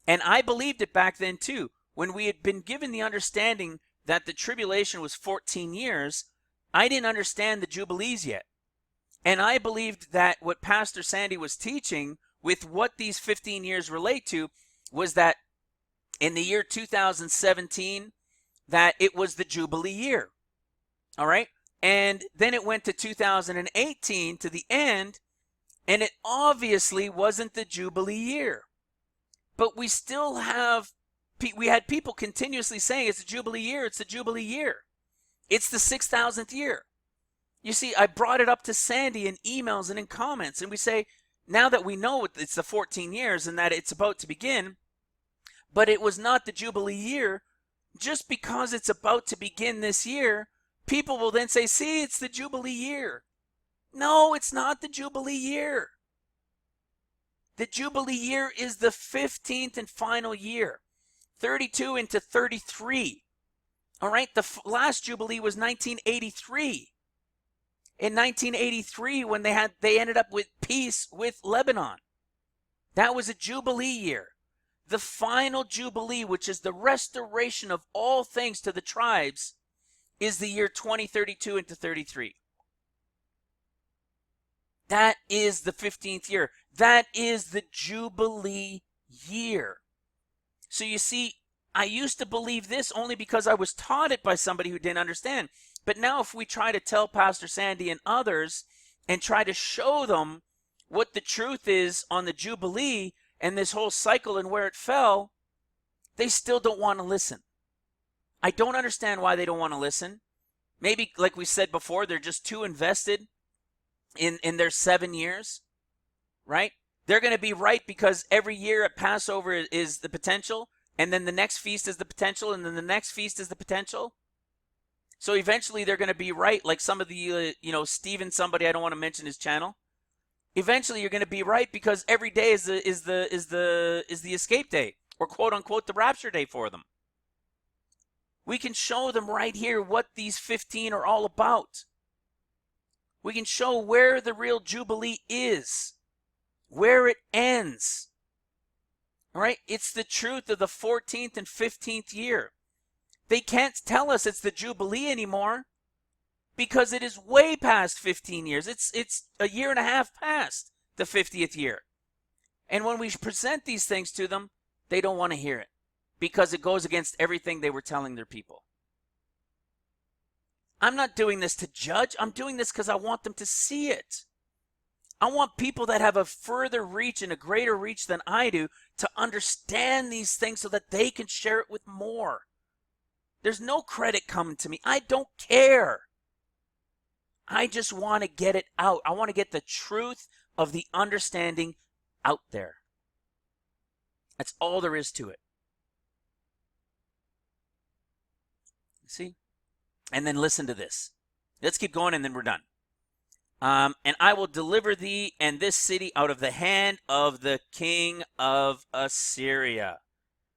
and I believed it back then too, when we had been given the understanding that the tribulation was 14 years, I didn't understand the jubilees yet. And I believed that what Pastor Sandy was teaching with what these 15 years relate to was that in the year 2017, that it was the jubilee year. All right? And then it went to 2018 to the end, and it obviously wasn't the jubilee year. But we still we had people continuously saying it's the jubilee year, it's the jubilee year. It's the 6,000th year. You see, I brought it up to Sandy in emails and in comments, and we say, now that we know it's the 14 years and that it's about to begin, but it was not the jubilee year, just because it's about to begin this year, people will then say, see, it's the jubilee year. No, it's not the jubilee year. The jubilee year is the 15th and final year, 32 into 33. All right, the last jubilee was 1983. In 1983, when they ended up with peace with Lebanon. That was a jubilee year. The final jubilee, which is the restoration of all things to the tribes, is the year 2032 into 33. That is the 15th year. That is the jubilee year. So you see, I used to believe this only because I was taught it by somebody who didn't understand. But now if we try to tell Pastor Sandy and others and try to show them what the truth is on the jubilee and this whole cycle and where it fell, they still don't want to listen. I don't understand why they don't want to listen. Maybe, like we said before, they're just too invested in their 7 years, right? They're going to be right because every year at Passover is the potential, and then the next feast is the potential, and then the next feast is the potential. So eventually they're going to be right, like some of the, Stephen, somebody, I don't want to mention his channel. Eventually you're going to be right because every day is the escape day, or quote unquote the rapture day for them. We can show them right here what these 15 are all about. We can show where the real jubilee is, where it ends. All right, it's the truth of the 14th and 15th year. They can't tell us it's the jubilee anymore because it is way past 15 years. It's a year and a half past the 50th year. And when we present these things to them, they don't want to hear it because it goes against everything they were telling their people. I'm not doing this to judge. I'm doing this because I want them to see it. I want people that have a further reach and a greater reach than I do to understand these things so that they can share it with more. There's no credit coming to me. I don't care. I just want to get it out. I want to get the truth of the understanding out there. That's all there is to it. See? And then listen to this. Let's keep going and then we're done. And I will deliver thee and this city out of the hand of the king of Assyria.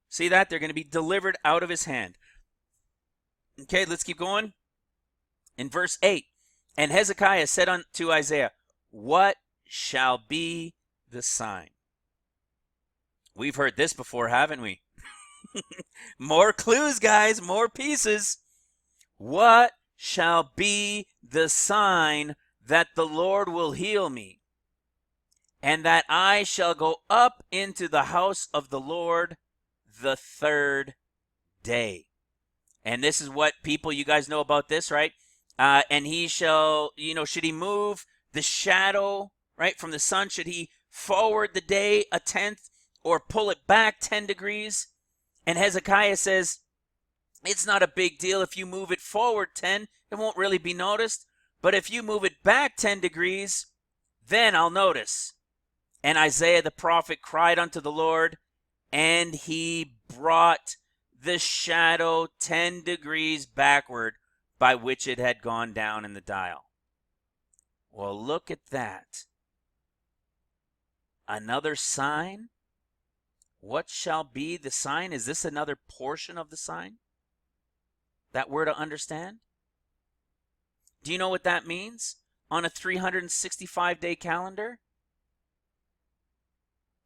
See that? They're going to be delivered out of his hand. Okay, let's keep going. In verse 8, and Hezekiah said unto Isaiah, what shall be the sign? We've heard this before, haven't we? More clues, guys, more pieces. What shall be the sign that the Lord will heal me, and that I shall go up into the house of the Lord the third day? And this is what people, you guys know about this, right? And he shall, should he move the shadow, right, from the sun? Should he forward the day a tenth or pull it back 10 degrees? And Hezekiah says, it's not a big deal if you move it forward 10. It won't really be noticed. But if you move it back 10 degrees, then I'll notice. And Isaiah the prophet cried unto the Lord, and he brought the shadow 10 degrees backward by which it had gone down in the dial. Well, look at that. Another sign? What shall be the sign? Is this another portion of the sign that we're to understand? Do you know what that means on a 365-day calendar?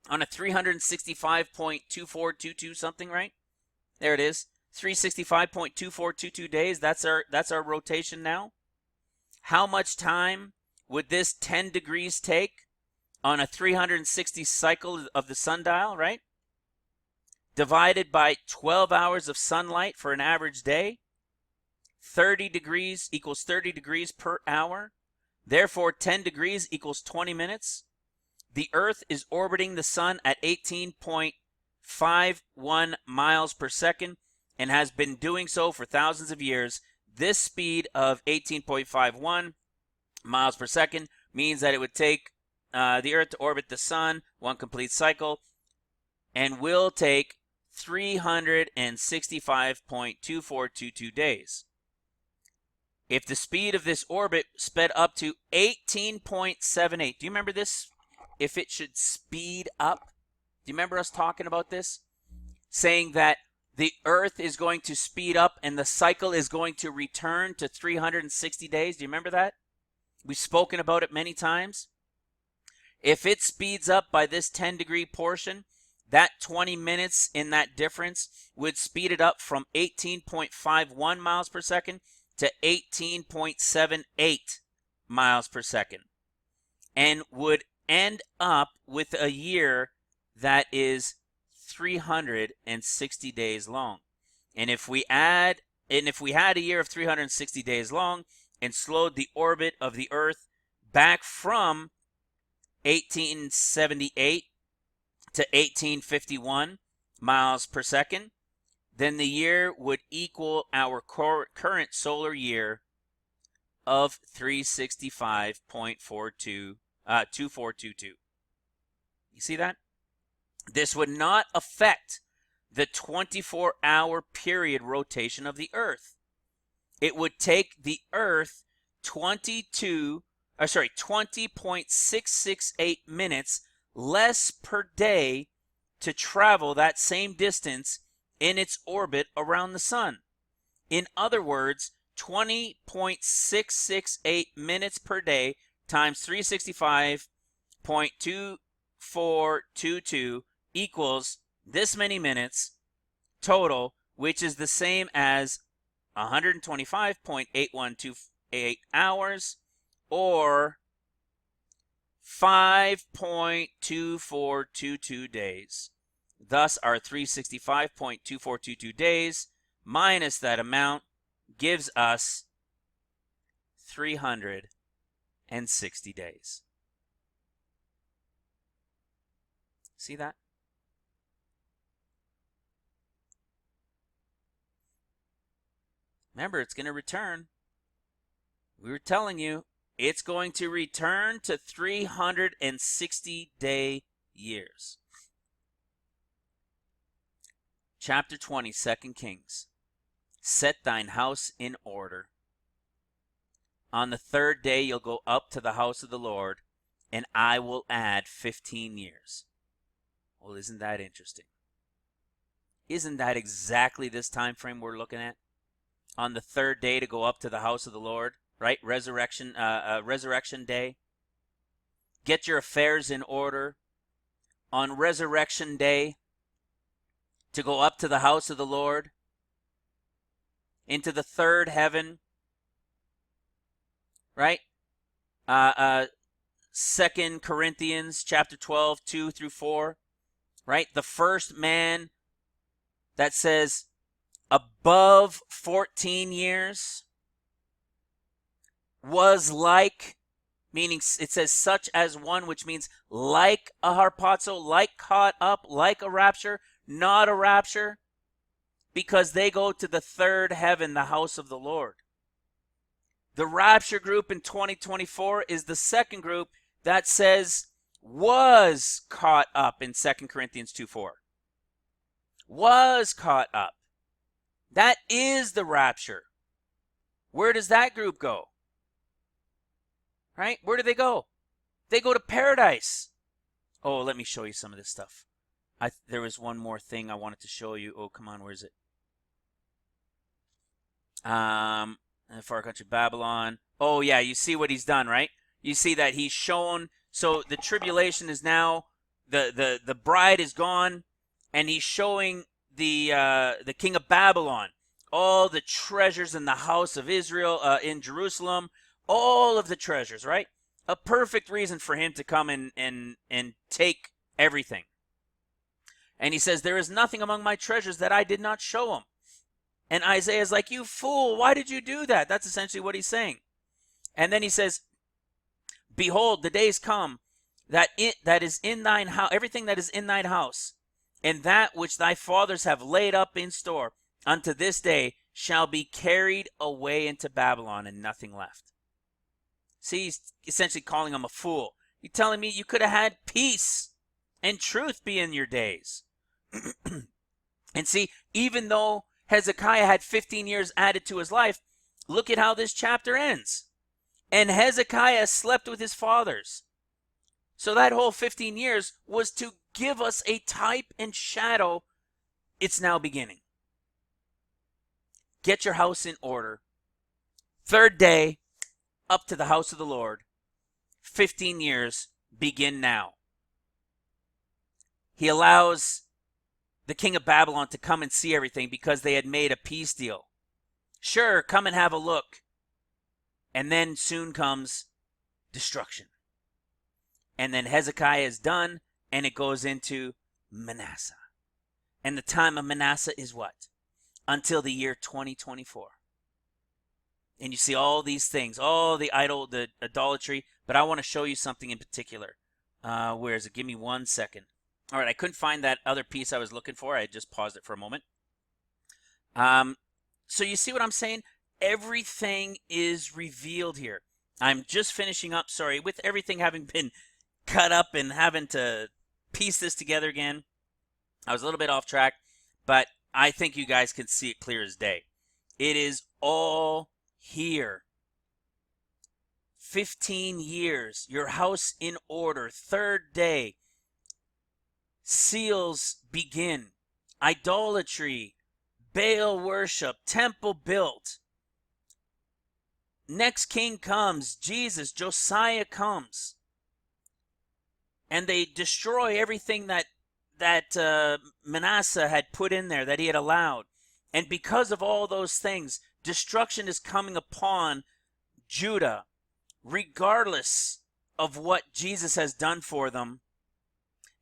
On a 365.2422 something, right? There it is. 365.2422 days. That's our rotation now. How much time would this 10 degrees take on a 360 cycle of the sundial, right? Divided by 12 hours of sunlight for an average day. 30 degrees equals 30 degrees per hour. Therefore, 10 degrees equals 20 minutes. The Earth is orbiting the sun at 18.51 miles per second and has been doing so for thousands of years. This speed of 18.51 miles per second means that it would take the Earth to orbit the sun one complete cycle and will take 365.2422 days. If the speed of this orbit sped up to 18.78, do you remember this? If it should speed up, do you remember us talking about this? Saying that the Earth is going to speed up and the cycle is going to return to 360 days. Do you remember that? We've spoken about it many times. If it speeds up by this 10-degree portion, that 20 minutes in that difference would speed it up from 18.51 miles per second to 18.78 miles per second, and would end up with a year that is 360 days long. And if we had a year of 360 days long and slowed the orbit of the Earth back from 1878 to 1851 miles per second, then the year would equal our current solar year of 365.2422. You see that? This would not affect the 24-hour period rotation of the Earth. It would take the Earth 20.668 minutes less per day to travel that same distance in its orbit around the sun. In other words, 20.668 minutes per day times 365.2422 equals this many minutes total, which is the same as 125.8128 hours, or 5.2422 days. Thus, our 365.2422 days minus that amount gives us 360 days. See that? Remember, it's going to return. We were telling you, It's going to return to 360-day years. Chapter 20, 2 Kings. Set thine house in order. On the third day you'll go up to the house of the Lord, and I will add 15 years. Well, isn't that interesting? Isn't that exactly this time frame we're looking at? On the third day to go up to the house of the Lord, right? Resurrection day. Get your affairs in order. On resurrection day, to go up to the house of the Lord, into the third heaven, right? 2 Corinthians chapter 12, 2 through 4, right? The first man that says above 14 years was like, meaning it says such as one, which means like a harpazo, like caught up, like a rapture, not a rapture, because they go to the third heaven, the house of the Lord. The rapture group in 2024 is the second group that says was caught up in 2 Corinthians 2:4. Was caught up. That is the rapture. Where does that group go? Right? Where do they go? They go to paradise. Oh, let me show you some of this stuff. There was one more thing I wanted to show you. Oh, come on, where is it? Far country Babylon. Oh, yeah, you see what he's done, right? You see that he's shown. So the tribulation is now, the bride is gone, and he's showing the king of Babylon all the treasures in the house of Israel, in Jerusalem, all of the treasures, right? A perfect reason for him to come and take everything. And he says, there is nothing among my treasures that I did not show him. And Isaiah's like, you fool, why did you do that? That's essentially what he's saying. And then he says, behold, the days come that is in thine house, everything that is in thine house, and that which thy fathers have laid up in store unto this day shall be carried away into Babylon, and nothing left. See, he's essentially calling him a fool. You're telling me you could have had peace and truth be in your days. And see, even though Hezekiah had 15 years added to his life, look at how this chapter ends. And Hezekiah slept with his fathers. So that whole 15 years was to give us a type and shadow. It's now beginning. Get your house in order. Third day, up to the house of the Lord. 15 years, begin now. He allows the king of Babylon to come and see everything because they had made a peace deal. Sure, come and have a look. And then soon comes destruction. And then Hezekiah is done, and it goes into Manasseh. And the time of Manasseh is what? Until the year 2024. And you see all these things, all the idolatry, but I want to show you something in particular. Where is it? Give me 1 second. All right, I couldn't find that other piece I was looking for. I just paused it for a moment. So you see what I'm saying? Everything is revealed here. I'm just finishing up, with everything having been cut up and having to piece this together again. I was a little bit off track, but I think you guys can see it clear as day. It is all here. 15 years, your house in order, third day. Seals begin. Idolatry, Baal worship, temple built. Next king comes, Jesus, Josiah comes. And they destroy everything that Manasseh had put in there, that he had allowed. And because of all those things, destruction is coming upon Judah, regardless of what Jesus has done for them.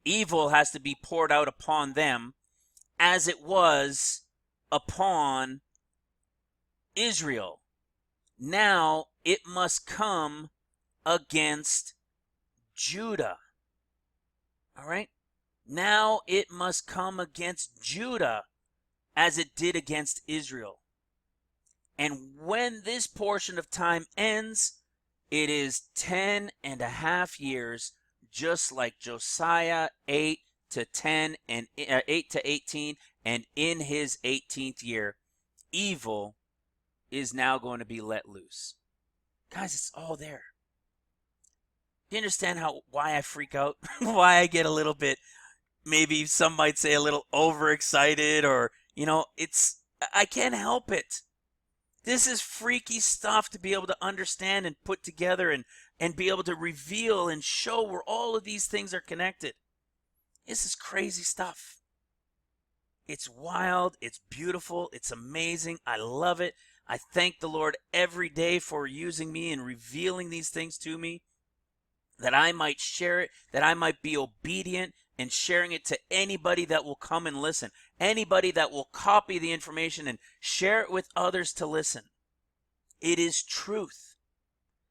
Evil has to be poured out upon them as it was upon Israel. Now it must come against Judah. All right? Now it must come against Judah as it did against Israel. And when this portion of time ends, It is 10.5 years, just like Josiah 8 to 10 and 8 to 18, and in his 18th year, evil is now going to be let loose. Guys, it's all there. Do you understand why I freak out? Why I get a little bit, maybe some might say a little overexcited, or I can't help it. This is freaky stuff to be able to understand and put together and be able to reveal and show where all of these things are connected. This is crazy stuff. It's wild, it's beautiful, it's amazing. I love it. I thank the Lord every day for using me and revealing these things to me, that I might share it, that I might be obedient and sharing it to anybody that will come and listen, anybody that will copy the information and share it with others to listen. It is truth.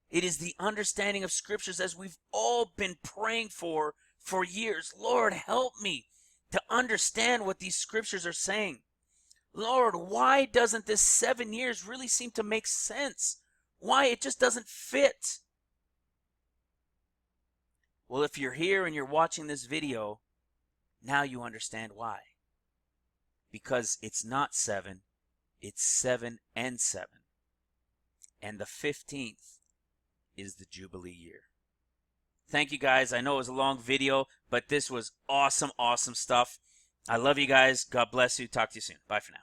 It is the understanding of scriptures as we've all been praying for years. Lord, help me to understand what these scriptures are saying. Lord, why doesn't this 7 years really seem to make sense? Why it just doesn't fit? Well, if you're here and you're watching this video, now you understand why. Because it's not 7, it's 7 and 7. And the 15th is the Jubilee year. Thank you guys. I know it was a long video, but this was awesome, awesome stuff. I love you guys. God bless you. Talk to you soon. Bye for now.